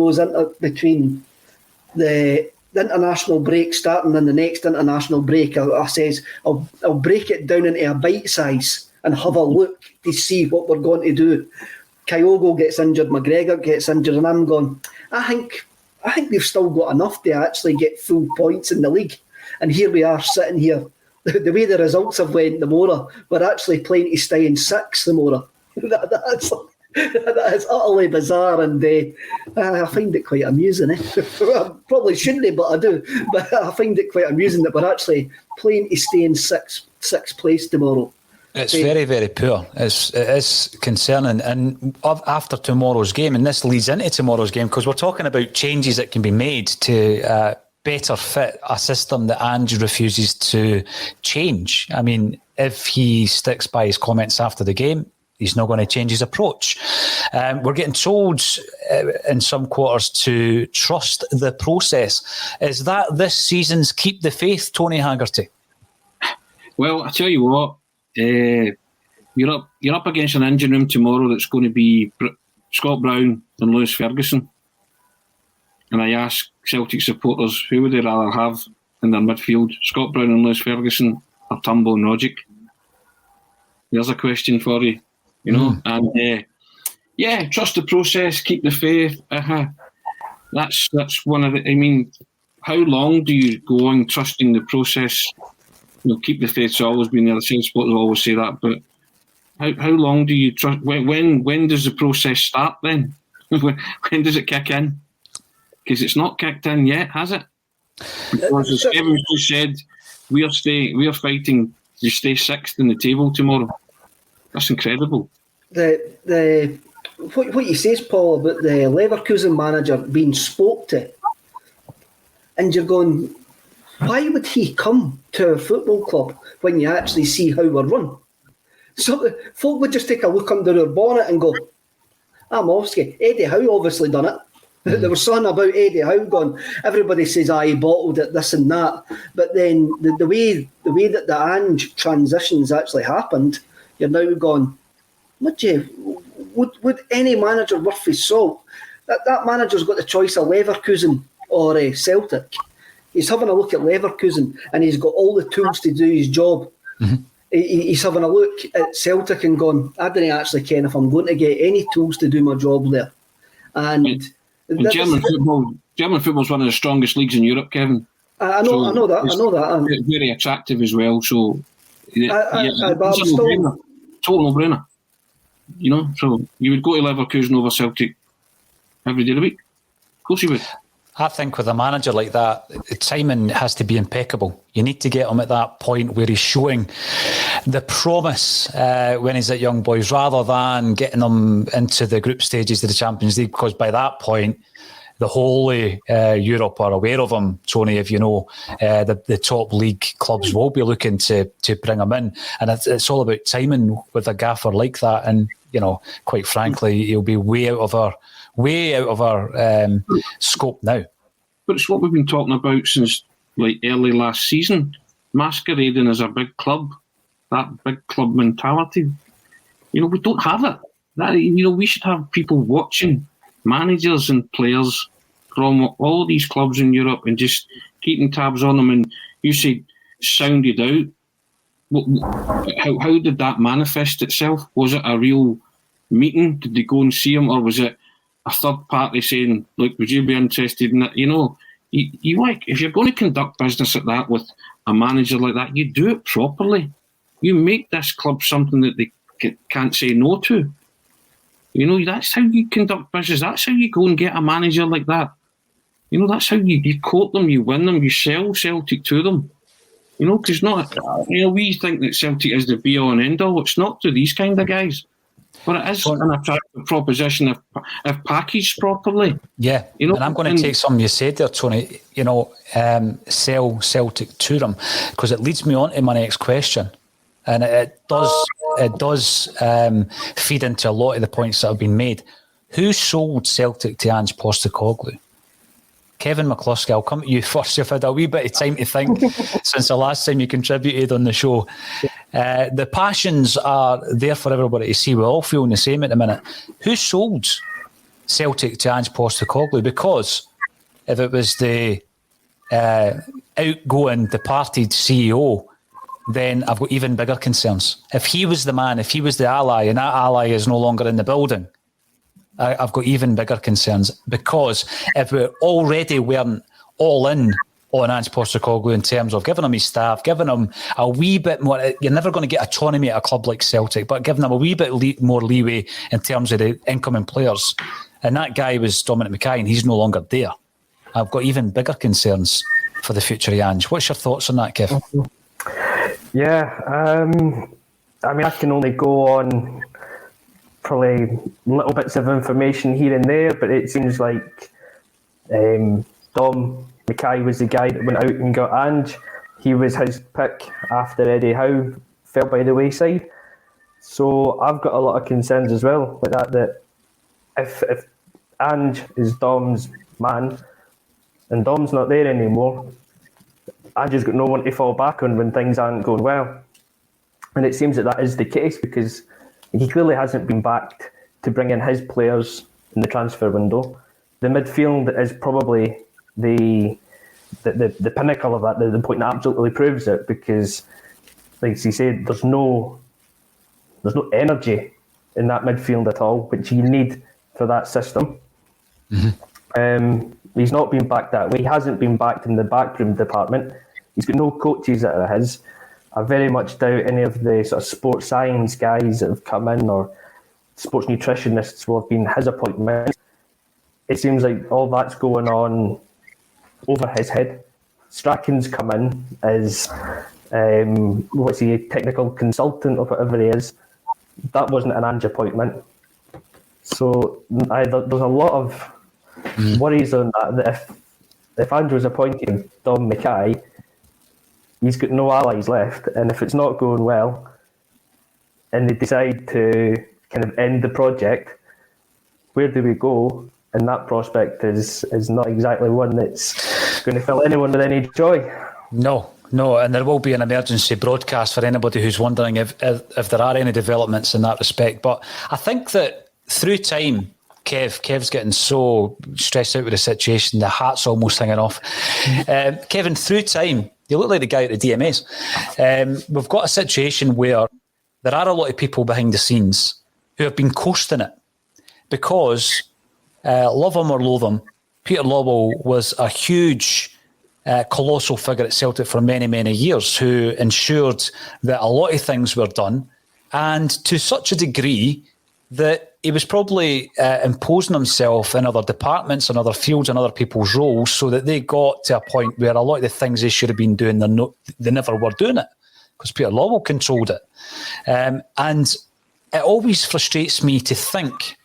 B: the international break starting and the next international break. I says I'll break it down into a bite size and have a look to see what we're going to do. Kyogo gets injured, McGregor gets injured, and I'm going, I think we've still got enough to actually get full points in the league. And here we are sitting here. The way the results have went, the more we're actually playing to stay in sixth, the more. That is utterly bizarre, and I find it quite amusing. I probably shouldn't, but I do. But I find it quite amusing that we're actually playing to stay in sixth place tomorrow.
A: It's very, very poor. It is concerning. And after tomorrow's game, and this leads into tomorrow's game, because we're talking about changes that can be made to better fit a system that Ange refuses to change. I mean, if he sticks by his comments after the game, he's not going to change his approach. We're getting told in some quarters to trust the process. Is that this season's keep the faith, Tony Haggerty?
C: Well, I tell you what, you're up against an engine room tomorrow that's going to be Scott Brown and Lewis Ferguson. And I ask Celtic supporters, who would they rather have in their midfield? Scott Brown and Lewis Ferguson or Turnbull and Rogic? There's a question for you, you know. And trust the process, keep the faith. That's one of the. I mean, how long do you go on trusting the process? You know, keep the faith's always been there. The same supporters always say that, but how long do you trust? When does the process start? Then when does it kick in? Because it's not kicked in yet, has it? Because as Kevin just said, we are fighting to stay sixth in the table tomorrow. That's incredible.
B: What you say, Paul, about the Leverkusen manager being spoke to, and you're going, why would he come to a football club when you actually see how we're run? So folk would just take a look under their bonnet and go, I'm off. Eddie Howe obviously done it. There was something about Eddie Howe going, everybody says, he bottled it, this and that. But then the way that the Ange transitions actually happened, you're now going, would any manager worth his salt? That manager's got the choice of Leverkusen or Celtic. He's having a look at Leverkusen and he's got all the tools to do his job. Mm-hmm. he's having a look at Celtic and gone, I don't actually care if I'm going to get any tools to do my job there. And
C: German football's one of the strongest leagues in Europe, Kevin.
B: I know that.
C: Very attractive as well. So,
B: but
C: total no-brainer. You know, so you would go to Leverkusen over Celtic every day of the week. Of course you would.
A: I think with a manager like that, timing has to be impeccable. You need to get him at that point where he's showing the promise when he's at young boys, rather than getting them into the group stages of the Champions League, because by that point, the whole Europe are aware of him, Tony, if you know. The top league clubs will be looking to bring him in. And it's all about timing with a gaffer like that. And, you know, quite frankly, he'll be way out of our scope now.
C: But it's what we've been talking about since like early last season. Masquerading as a big club, that big club mentality. You know, we don't have it. We should have people watching managers and players from all these clubs in Europe and just keeping tabs on them. And you said sounded out. How did that manifest itself? Was it a real meeting? Did they go and see him, or was it a third party saying, "Look, would you be interested in that?" You know, you like, if you're going to conduct business like that with a manager like that, you do it properly. You make this club something that they can't say no to. You know, that's how you conduct business. That's how you go and get a manager like that. You know, that's how you court them, you win them, you sell Celtic to them. You know, because we think that Celtic is the be-all and end-all. It's not to these kind of guys. But it is an attractive proposition if packaged properly.
A: Yeah, you know, and I'm going to take something you said there, Tony, you know, sell Celtic to them, because it leads me on to my next question. And it does feed into a lot of the points that have been made. Who sold Celtic to Ange Postecoglou? Kevin McCluskie, I'll come to you first. You've had a wee bit of time to think since the last time you contributed on the show. The passions are there for everybody to see. We're all feeling the same at the minute. Who sold Celtic to Ange Postecoglou? Because if it was the outgoing, departed CEO, then I've got even bigger concerns. If he was the man, if he was the ally, and that ally is no longer in the building, I've got even bigger concerns, because if we already weren't all in on Ange Postecoglou in terms of giving him his staff, giving him a wee bit more, you're never going to get autonomy at a club like Celtic, but giving him a wee bit more leeway in terms of the incoming players. And that guy was Dominic Mackay, and he's no longer there. I've got even bigger concerns for the future of Ange. What's your thoughts on that, Kev?
D: Yeah, I mean, I can only go on probably little bits of information here and there, but it seems like Dom Mackay was the guy that went out and got Ange. He was his pick after Eddie Howe fell by the wayside. So I've got a lot of concerns as well with that if Ange is Dom's man and Dom's not there anymore, Ange has got no one to fall back on when things aren't going well. And it seems that is the case, because he clearly hasn't been backed to bring in his players in the transfer window. The midfield is probably the pinnacle of that, the point that absolutely proves it, because, like he said, there's no energy in that midfield at all, which you need for that system. Mm-hmm. He's not been backed that way. He hasn't been backed in the backroom department. He's got no coaches that are his. I very much doubt any of the sort of sports science guys that have come in, or sports nutritionists will have been his appointment. It seems like all that's going on over his head. Strachan's come in as what's he, a technical consultant or whatever he is. That wasn't an Ange appointment. So there's a lot of worries on that if Andrew's appointing Dom Mackay, he's got no allies left, and if it's not going well and they decide to kind of end the project, where do we go? And that prospect is not exactly one that's going to fill anyone with any joy. No, and there will be an emergency broadcast for anybody who's wondering if there are any developments in that respect. But I think that through time, Kev's getting so stressed out with the situation, the hat's almost hanging off. Kevin, through time,
A: You look like the guy at the DMS. We've got a situation where there are a lot of people behind the scenes who have been coasting it because, love him or loathe him, Peter Lawwell was a huge, colossal figure at Celtic for many, many years who ensured that a lot of things were done, and to such a degree that he was probably imposing himself in other departments and other fields and other people's roles so that they got to a point where a lot of the things they should have been doing, they never were doing it because Peter Lawwell controlled it. And it always frustrates me to think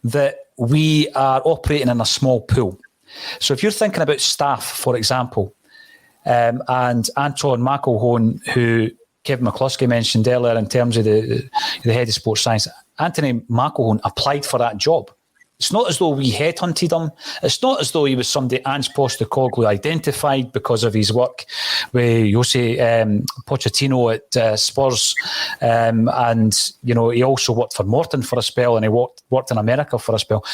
A: that we are operating in a small pool. So if you're thinking about staff, for example, and Anton McElhone, who Kevin McCluskie mentioned earlier in terms of the head of sports science, Anthony McElhone applied for that job. It's not as though we headhunted him. It's not as though he was somebody Ange Postecoglou identified because of his work with Jose Pochettino at Spurs. And, you know, he also worked for Morton for a spell, and he worked in America for a spell.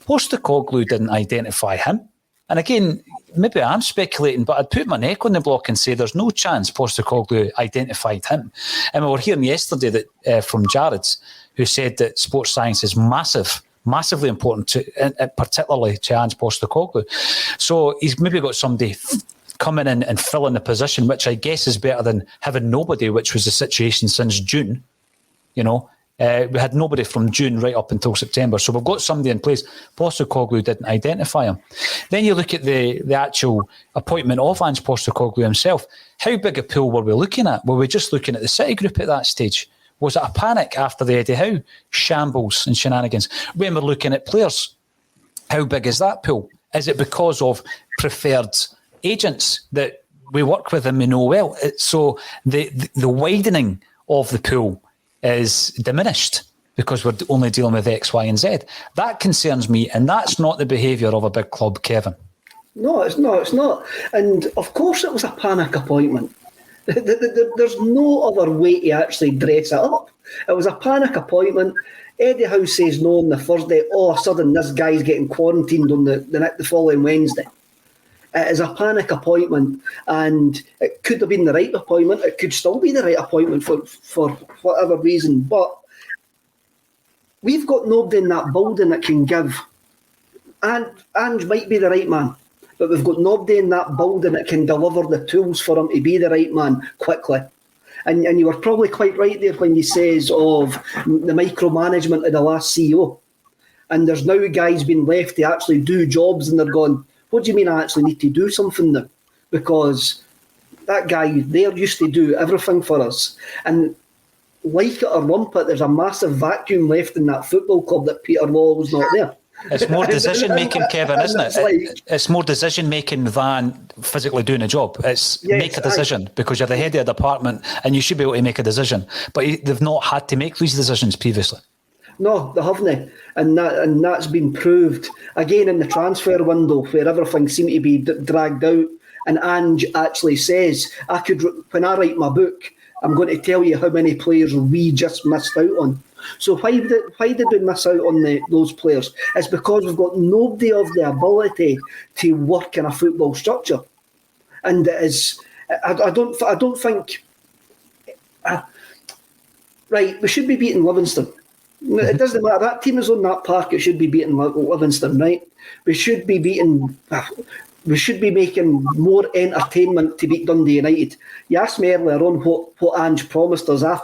A: Postecoglou didn't identify him. And again, maybe I'm speculating, but I'd put my neck on the block and say there's no chance Postecoglou identified him. And we were hearing yesterday that from Jared, who said that sports science is massively important, particularly to Ange Postecoglou. So he's maybe got somebody coming in and filling the position, which I guess is better than having nobody, which was the situation since June. You know, we had nobody from June right up until September. So we've got somebody in place. Postecoglou didn't identify him. Then you look at the actual appointment of Ange Postecoglou himself. How big a pool were we looking at? Were we just looking at the City Group at that stage? Was it a panic after the Eddie Howe shambles and shenanigans? When we're looking at players, how big is that pool? Is it because of preferred agents that we work with and we know well? So the widening of the pool is diminished because we're only dealing with X, Y, and Z. That concerns me, and that's not the behaviour of a big club, Kevin.
B: No, it's not. And of course it was a panic appointment. There's no other way to actually dress it up. It was a panic appointment. Eddie Howe says no on the Thursday. All of a sudden, this guy's getting quarantined on the following Wednesday. It is a panic appointment, and it could have been the right appointment. It could still be the right appointment for whatever reason. But we've got nobody in that building that can give. And Ange might be the right man, but we've got nobody in that building that can deliver the tools for him to be the right man quickly. And you were probably quite right there when you says of the micromanagement of the last CEO. And there's now guys being left to actually do jobs, and they're going, what do you mean I actually need to do something now? Because that guy there used to do everything for us. And like it or lump it, there's a massive vacuum left in that football club that Peter Lawwell's not there.
A: It's more decision-making, Kevin, isn't it? It's more decision-making than physically doing a job. It's make a decision because you're the head of a department and you should be able to make a decision. But they've not had to make these decisions previously.
B: No, they haven't. And that's been proved. Again, in the transfer window where everything seemed to be dragged out, and Ange actually says, when I write my book, I'm going to tell you how many players we just missed out on. So why did we miss out on those players? It's because we've got nobody of the ability to work in a football structure, and it is. I don't think. Right, we should be beating Livingston. It doesn't matter. That team is on that park. It should be beating Livingston, right? We should be beating. We should be making more entertainment to beat Dundee United. You asked me earlier on what Ange promised us. I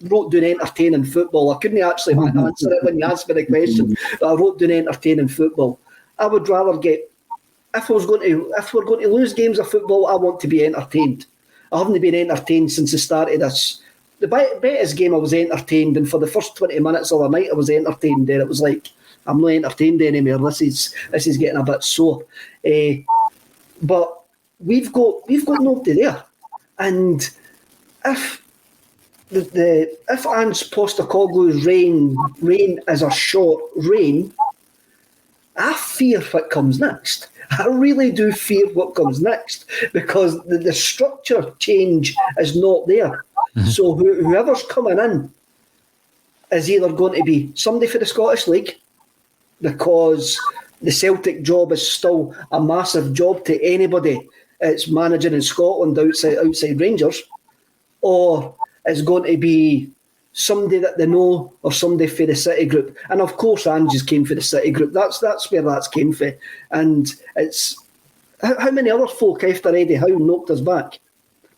B: wrote down entertaining football. I couldn't actually answer it when you asked me the question, but I wrote down entertaining football. I would rather get, if we're going to lose games of football, I want to be entertained. I haven't been entertained since the start of this. The Betis game, I was entertained, and for the first 20 minutes of the night, I was entertained. There, it was like, I'm not entertained anymore. This is getting a bit sore. But we've got nobody there, and if Ange Postecoglou's reign is a short reign, I fear what comes next. I really do fear what comes next, because the structure change is not there. Mm-hmm. So whoever's coming in is either going to be somebody for the Scottish League, because the Celtic job is still a massive job to anybody it's managing in Scotland outside Rangers, or it's going to be somebody that they know or somebody for the City group. And of course Ange just came for the City group. That's where that's came for. And it's how many other folk after Eddie Howe knocked us back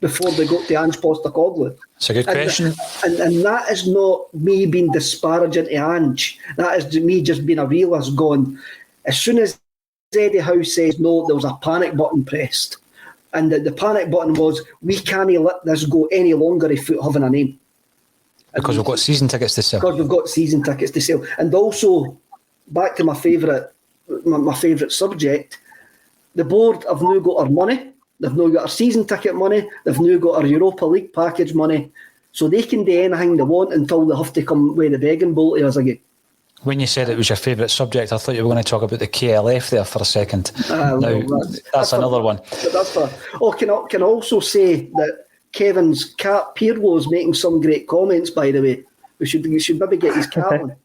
B: before they got to Ange Postecoglou?
A: It's a good question.
B: And that is not me being disparaging to Ange. That is me just being a realist going, as soon as Eddie Howe says no, there was a panic button pressed. And the panic button was, we can't let this go any longer if we having a name.
A: Because we've got season tickets to sell.
B: Because we've got season tickets to sell. And also, back to my favourite subject, the board have now got our money. They've now got our season ticket money. They've now got our Europa League package money. So they can do anything they want until they have to come with the begging bowl to us again.
A: When you said it was your favourite subject, I thought you were going to talk about the KLF there for a second. That's another one.
B: That's for. Oh, can I also say that Kevin's cat Pirlo is making some great comments, by the way. We should maybe get his cat on.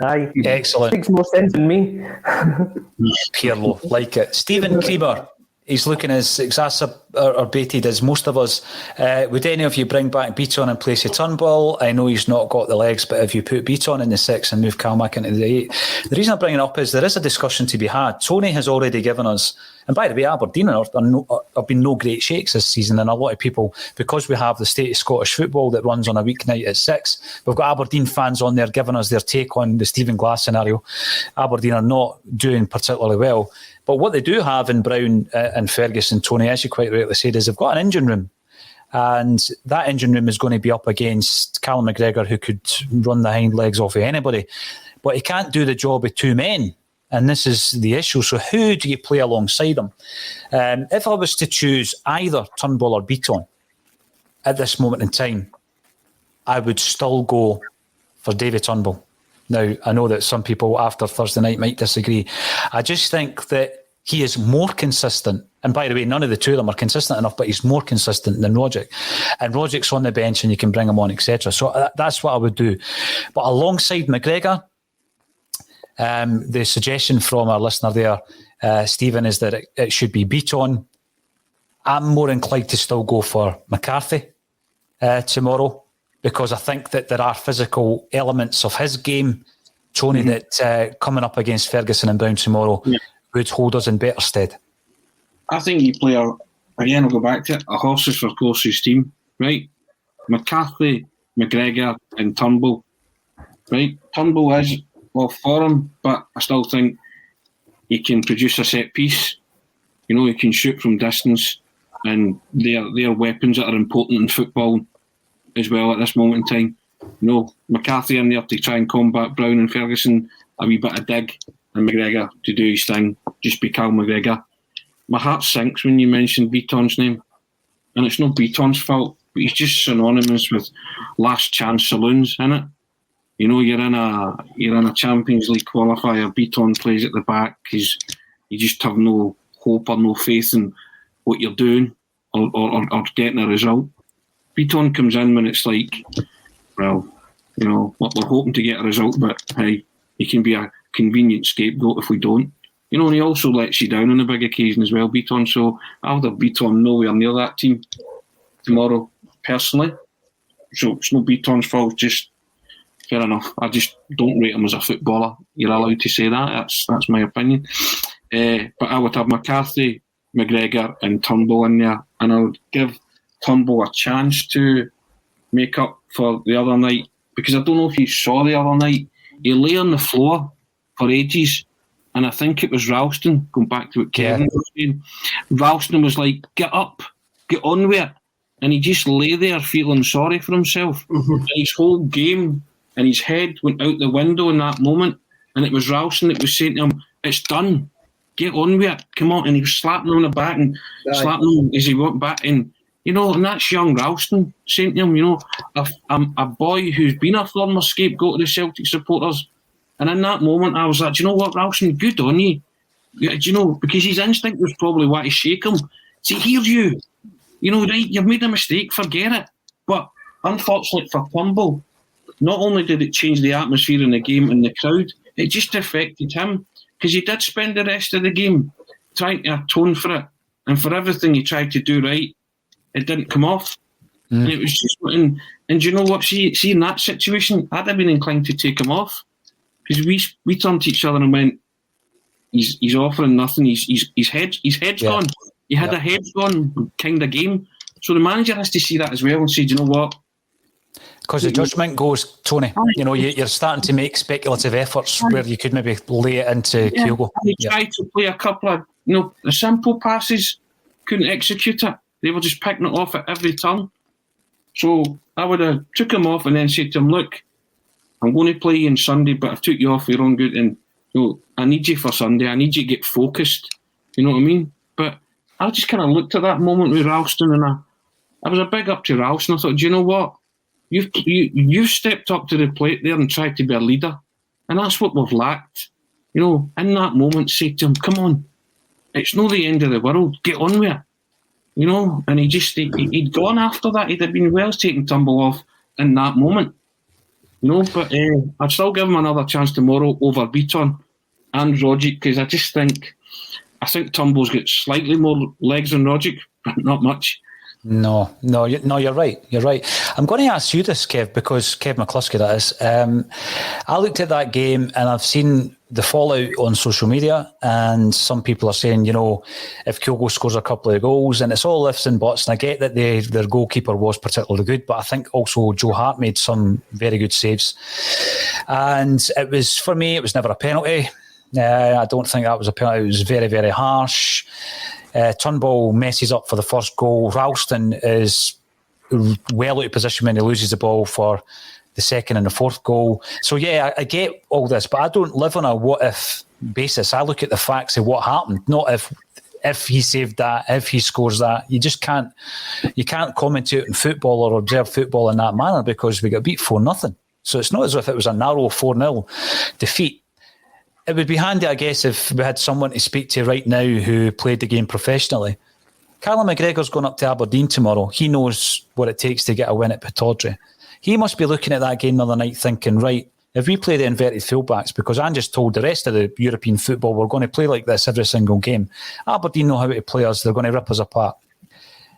D: Aye.
A: Excellent.
D: Makes more sense than me.
A: Pirlo, like it. Stephen Krieber, he's looking as exacerbated as most of us. Would any of you bring back Beaton in place of Turnbull? I know he's not got the legs, but if you put Beaton in the 6 and move Calmack into the 8, the reason I bring it up is there is a discussion to be had. Tony has already given us, and by the way, Aberdeen have been no great shakes this season, and a lot of people, because we have the state of Scottish football that runs on a weeknight at 6, we've got Aberdeen fans on there giving us their take on the Stephen Glass scenario. Aberdeen are not doing particularly well. But what they do have in Brown and Ferguson, Tony, as you quite rightly said, is they've got an engine room. And that engine room is going to be up against Callum McGregor, who could run the hind legs off of anybody. But he can't do the job with 2 men. And this is the issue. So who do you play alongside him? If I was to choose either Turnbull or Beaton at this moment in time, I would still go for David Turnbull. Now, I know that some people after Thursday night might disagree. I just think that he is more consistent. And by the way, none of the two of them are consistent enough, but he's more consistent than Rogic. And Rogic's on the bench and you can bring him on, etc. So that's what I would do. But alongside McGregor, the suggestion from our listener there, Stephen, is that it should be Beaton. I'm more inclined to still go for McCarthy tomorrow, because I think that there are physical elements of his game, Tony, that coming up against Ferguson and Brown tomorrow would hold us in better stead.
C: I think you play, again, I'll go back to it, a horses for courses team, right? McCarthy, McGregor and Turnbull, right? Turnbull is off form, but I still think he can produce a set piece. You know, he can shoot from distance, and they're weapons that are important in football as well at this moment in time. You know, McCarthy in there to try and combat Brown and Ferguson, a wee bit of dig, and McGregor to do his thing, just be Cal McGregor. My heart sinks when you mention Beaton's name, and it's not Beaton's fault, but he's just synonymous with last chance saloons, innit? You know, you're in a Champions League qualifier, Beaton plays at the back, you just have no hope or no faith in what you're doing or getting a result. Beaton comes in when it's like, well, you know, we're hoping to get a result, but hey, he can be a convenient scapegoat if we don't. You know, and he also lets you down on a big occasion as well, Beaton. So I would have Beaton nowhere near that team tomorrow, personally. So it's no Beaton's fault, just fair enough. I just don't rate him as a footballer. You're allowed to say that. That's my opinion. But I would have McCarthy, McGregor and Turnbull in there, and I would give Turnbull a chance to make up for the other night, because I don't know if you saw the other night, he lay on the floor for ages, and I think it was Ralston, going back to what Kevin was saying. Ralston was like, get up, get on with it, and he just lay there feeling sorry for himself. And his whole game and his head went out the window in that moment, and it was Ralston that was saying to him, it's done, get on with it, come on. And he was slapping him on the back and slapping him as he went back, and you know, and that's young Ralston saying to him, you know, a boy who's been a former scapegoat of the Celtic supporters. And in that moment, I was like, do you know what, Ralston, good on you. Do you know, because his instinct was probably what to shake him. Say, here's you. You know, right, you've made a mistake, forget it. But unfortunately for Turnbull, not only did it change the atmosphere in the game and the crowd, it just affected him, because he did spend the rest of the game trying to atone for it and for everything he tried to do right, it didn't come off. And it was just, and you know what? See, in that situation, I'd have been inclined to take him off, because we turned to each other and went, he's offering nothing. His head's gone. He had a head's gone kind of game. So the manager has to see that as well and say, do you know what?
A: Because the judgment goes, Tony. You know, you're starting to make speculative efforts where you could maybe lay it into Kyogo.
C: He tried to play a couple of, the simple passes, couldn't execute it. They were just picking it off at every turn. So I would have took him off and then said to him, look, I'm going to play you on Sunday, but I've took you off for your own good, and I need you for Sunday. I need you to get focused. You know what I mean? But I just kind of looked at that moment with Ralston, and I was a big up to Ralston. I thought, do you know what? You've stepped up to the plate there and tried to be a leader, and that's what we've lacked. In that moment, say to him, come on, it's not the end of the world. Get on with it. And he'd gone after that. He'd have been well taken tumble off in that moment. But I'd still give him another chance tomorrow over Beaton and Rogic, because I think Tumbo's got slightly more legs than Rogic, but not much.
A: No, you're right. You're right. I'm going to ask you this, Kev, because Kevin McCluskie, that is. I looked at that game and I've seen the fallout on social media, and some people are saying, if Kyogo scores a couple of goals, and it's all ifs and buts, and I get that their goalkeeper was particularly good, but I think also Joe Hart made some very good saves. And for me, it was never a penalty. I don't think that was a penalty. It was very, very harsh. Turnbull messes up for the first goal. Ralston is well out of position when he loses the ball for the second and the fourth goal. So I get all this, but I don't live on a what if basis. I look at the facts of what happened, not if he saved that, if he scores that. You just can't commentate on football or observe football in that manner, because we got beat 4-0. So it's not as if it was a narrow 4-0 defeat. It would be handy, I guess, if we had someone to speak to right now who played the game professionally. Callum McGregor's going up to Aberdeen tomorrow. He knows what it takes to get a win at Pittodrie. He must be looking at that game the other night thinking, right, if we play the inverted fullbacks, because Ange just told the rest of the European football we're going to play like this every single game. Aberdeen know how to play us. They're going to rip us apart.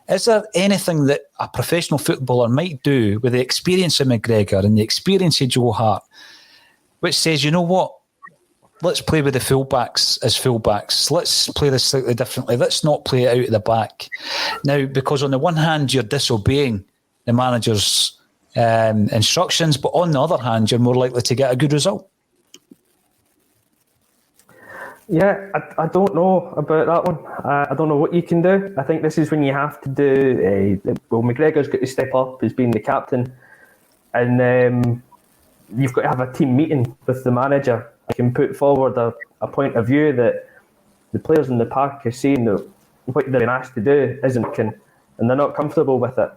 A: Is there anything that a professional footballer might do with the experience of McGregor and the experience of Joe Hart, which says, you know what? Let's play with the fullbacks as fullbacks. Let's play this slightly differently. Let's not play it out of the back. Now, because on the one hand, you're disobeying the manager's instructions, but on the other hand, you're more likely to get a good result.
D: Yeah, I don't know about that one. I don't know what you can do. I think this is when you have to do... McGregor's got to step up as being the captain, and you've got to have a team meeting with the manager. I can put forward a point of view that the players in the park are saying that what they're being asked to do and they're not comfortable with it.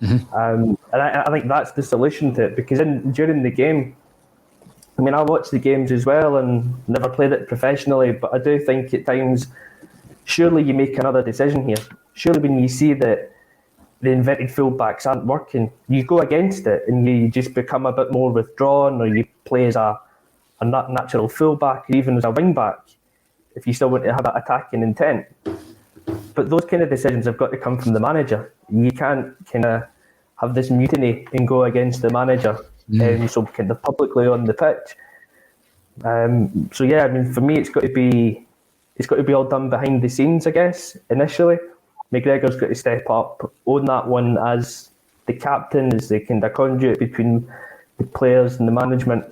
D: Mm-hmm. And I think that's the solution to it, because during the game, I watch the games as well and never played it professionally, but I do think at times, surely you make another decision here. Surely when you see that the inverted fullbacks aren't working, you go against it and you just become a bit more withdrawn, or you play as a natural fullback, or even as a wing back, if you still want to have that attacking intent. But those kind of decisions have got to come from the manager. You can't kind of have this mutiny and go against the manager, so kind of publicly on the pitch. For me, it's got to be all done behind the scenes, I guess. Initially, McGregor's got to step up, own that one as the captain, as the kind of conduit between the players and the management.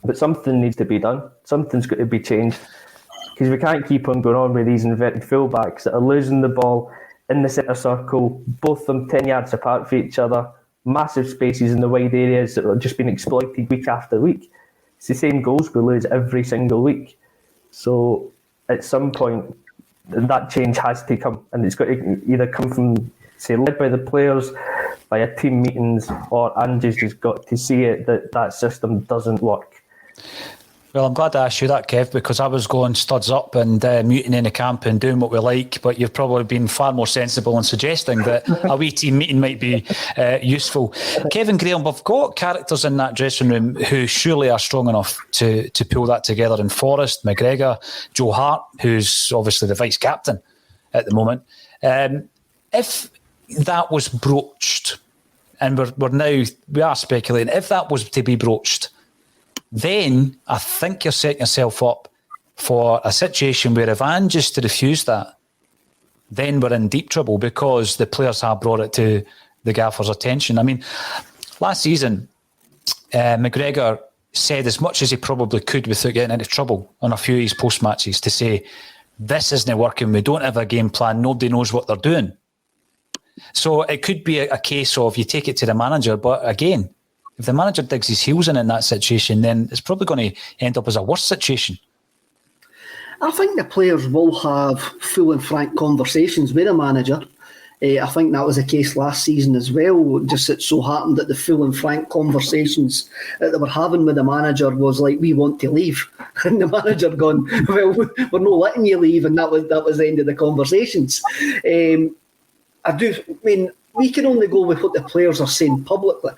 D: But something needs to be done. Something's got to be changed, because we can't keep on going on with these inverted fullbacks that are losing the ball in the centre circle, both of them 10 yards apart from each other, massive spaces in the wide areas that are just being exploited week after week. It's the same goals we lose every single week. So at some point, that change has to come, and it's got to either come from, say, led by the players, via team meetings, or Ange's just got to see it that system doesn't work.
A: Well, I'm glad I asked you that, Kev, because I was going studs up and muting in the camp and doing what we like, but you've probably been far more sensible in suggesting that a wee team meeting might be useful. Kevin Graham, we've got characters in that dressing room who surely are strong enough to pull that together in Forrest, McGregor, Joe Hart, who's obviously the vice-captain. at the moment. If that was broached, and we are speculating, if that was to be broached, then I think you're setting yourself up for a situation where if Ange is to refuse that, then we're in deep trouble because the players have brought it to the gaffer's attention. I mean, last season, McGregor said as much as he probably could without getting into trouble on a few of his post-matches to say, this isn't working, we don't have a game plan, nobody knows what they're doing. So it could be a case of you take it to the manager, but again, if the manager digs his heels in that situation, then it's probably going to end up as a worse situation.
B: I think the players will have full and frank conversations with the manager. I think that was the case last season as well. Just it so happened that the full and frank conversations that they were having with the manager was like, we want to leave. And the manager gone, well, we're not letting you leave. And that was the end of the conversations. We can only go with what the players are saying publicly.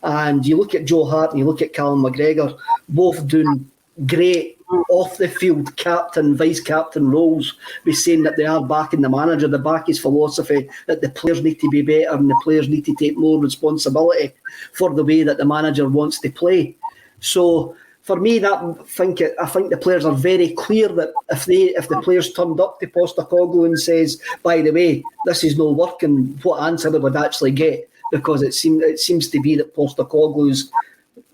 B: And you look at Joe Hart and you look at Callum McGregor, both doing great off the field captain, vice captain roles, be saying that they are backing the manager, they back his philosophy that the players need to be better and the players need to take more responsibility for the way that the manager wants to play. So for me, I think the players are very clear that if the players turned up to Postecoglou and says, by the way, this is not working, what answer they would actually get, because it seems to be that Postecoglou's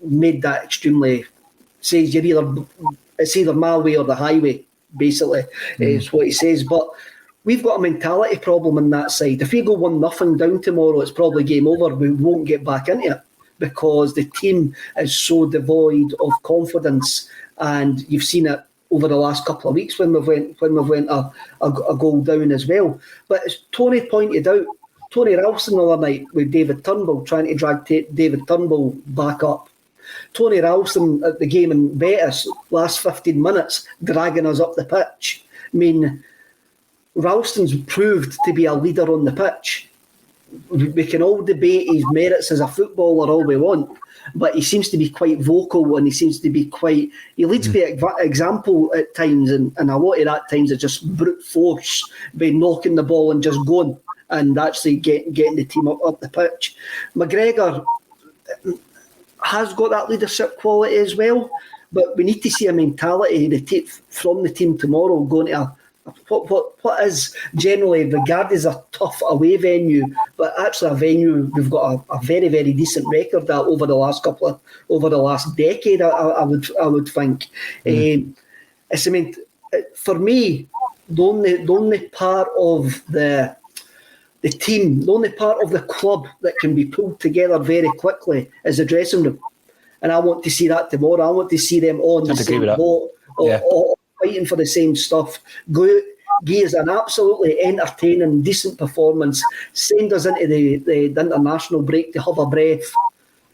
B: made that extremely, says it's either my way or the highway, basically, is what he says. But we've got a mentality problem on that side. If we go 1-0 down tomorrow, it's probably game over. We won't get back into it because the team is so devoid of confidence. And you've seen it over the last couple of weeks when we've went a goal down as well. But as Tony pointed out, Tony Ralston the other night with David Turnbull, trying to drag David Turnbull back up. Tony Ralston at the game in Betis, last 15 minutes, dragging us up the pitch. I mean, Ralston's proved to be a leader on the pitch. We can all debate his merits as a footballer all we want, but he seems to be quite vocal and he seems to be quite... He leads by example at times, and a lot of that times it's just brute force by knocking the ball and just going and actually getting the team up the pitch. McGregor has got that leadership quality as well, but we need to see a mentality from the team tomorrow going to what is generally regarded as a tough away venue, but actually a venue we've got a very, very decent record at over the last decade. I would think. For me, the only part of the team, the only part of the club that can be pulled together very quickly is the dressing room. And I want to see that tomorrow. I want to see them on the same boat, or fighting for the same stuff. Give us an absolutely entertaining, decent performance. Send us into the international break to have a breath,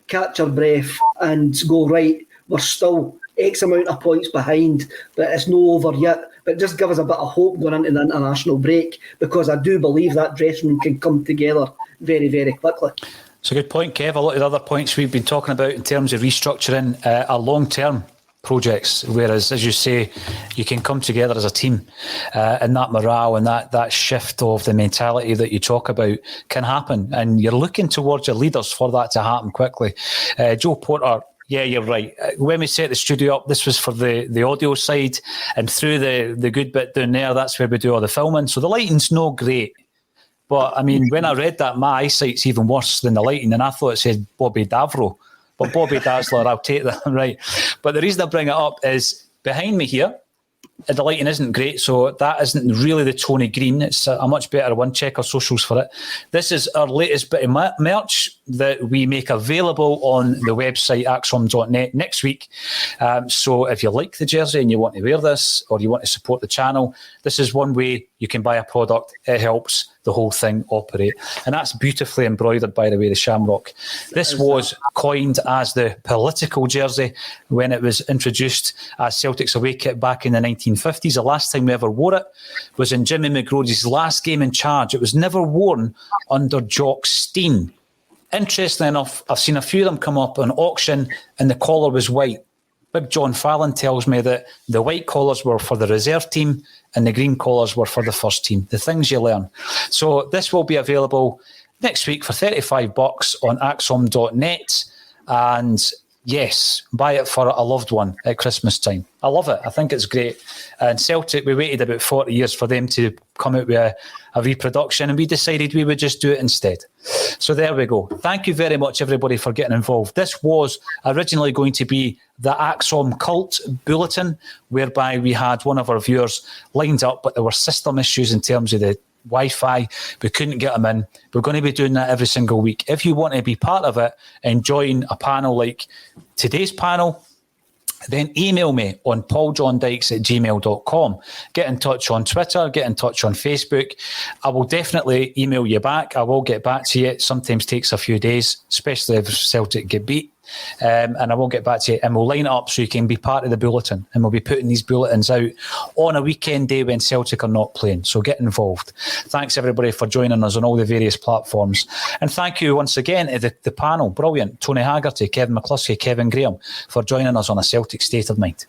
B: catch our breath, and go, right, we're still X amount of points behind, but it's not over yet. But just give us a bit of hope going into the international break, because I do believe that dressing room can come together very, very quickly.
A: It's a good point, Kev. A lot of the other points we've been talking about in terms of restructuring are long-term projects, whereas, as you say, you can come together as a team, and that morale and that shift of the mentality that you talk about can happen, and you're looking towards your leaders for that to happen quickly. Joe Porter, yeah, you're right. When we set the studio up, this was for the audio side, and through the good bit down there, that's where we do all the filming. So the lighting's no great. But, I mean, when I read that, my eyesight's even worse than the lighting, and I thought it said Bobby Davro. But Bobby Dazzler, I'll take that, right. But the reason I bring it up is behind me here, the lighting isn't great, so that isn't really the Tony Green. It's a much better one. Check our socials for it. This is our latest bit of merch that we make available on the website ACSOM.net next week. So if you like the jersey and you want to wear this, or you want to support the channel, this is one way you can buy a product. It helps the whole thing operate. And that's beautifully embroidered, by the way, the Shamrock. This was coined as the political jersey when it was introduced as Celtic's away kit back in the 1950s. The last time we ever wore it was in Jimmy McGrody's last game in charge. It was never worn under Jock Stein. Interestingly enough, I've seen a few of them come up on auction and the collar was white. Big John Fallon tells me that the white collars were for the reserve team and the green collars were for the first team. The things you learn. So this will be available next week for $35 on ACSOM.net. And yes, buy it for a loved one at Christmas time. I love it. I think it's great. And Celtic, we waited about 40 years for them to come out with a reproduction, and we decided we would just do it instead. So there we go. Thank you very much, everybody, for getting involved. This was originally going to be the ACSOM Cult Bulletin, whereby we had one of our viewers lined up, but there were system issues in terms of the Wi-Fi. We couldn't get them in. We're going to be doing that every single week. If you want to be part of it and join a panel like today's panel, then email me on pauljohndykes@gmail.com. Get in touch on Twitter, get in touch on Facebook. I will definitely email you back. I will get back to you. It sometimes takes a few days, especially if Celtic get beat. And I will get back to you, and we'll line it up so you can be part of the bulletin, and we'll be putting these bulletins out on a weekend day when Celtic are not playing, so get involved. Thanks everybody for joining us on all the various platforms, and thank you once again to the panel, brilliant, Tony Haggerty, Kevin McCluskie, Kevin Graham, for joining us on A Celtic State of Mind.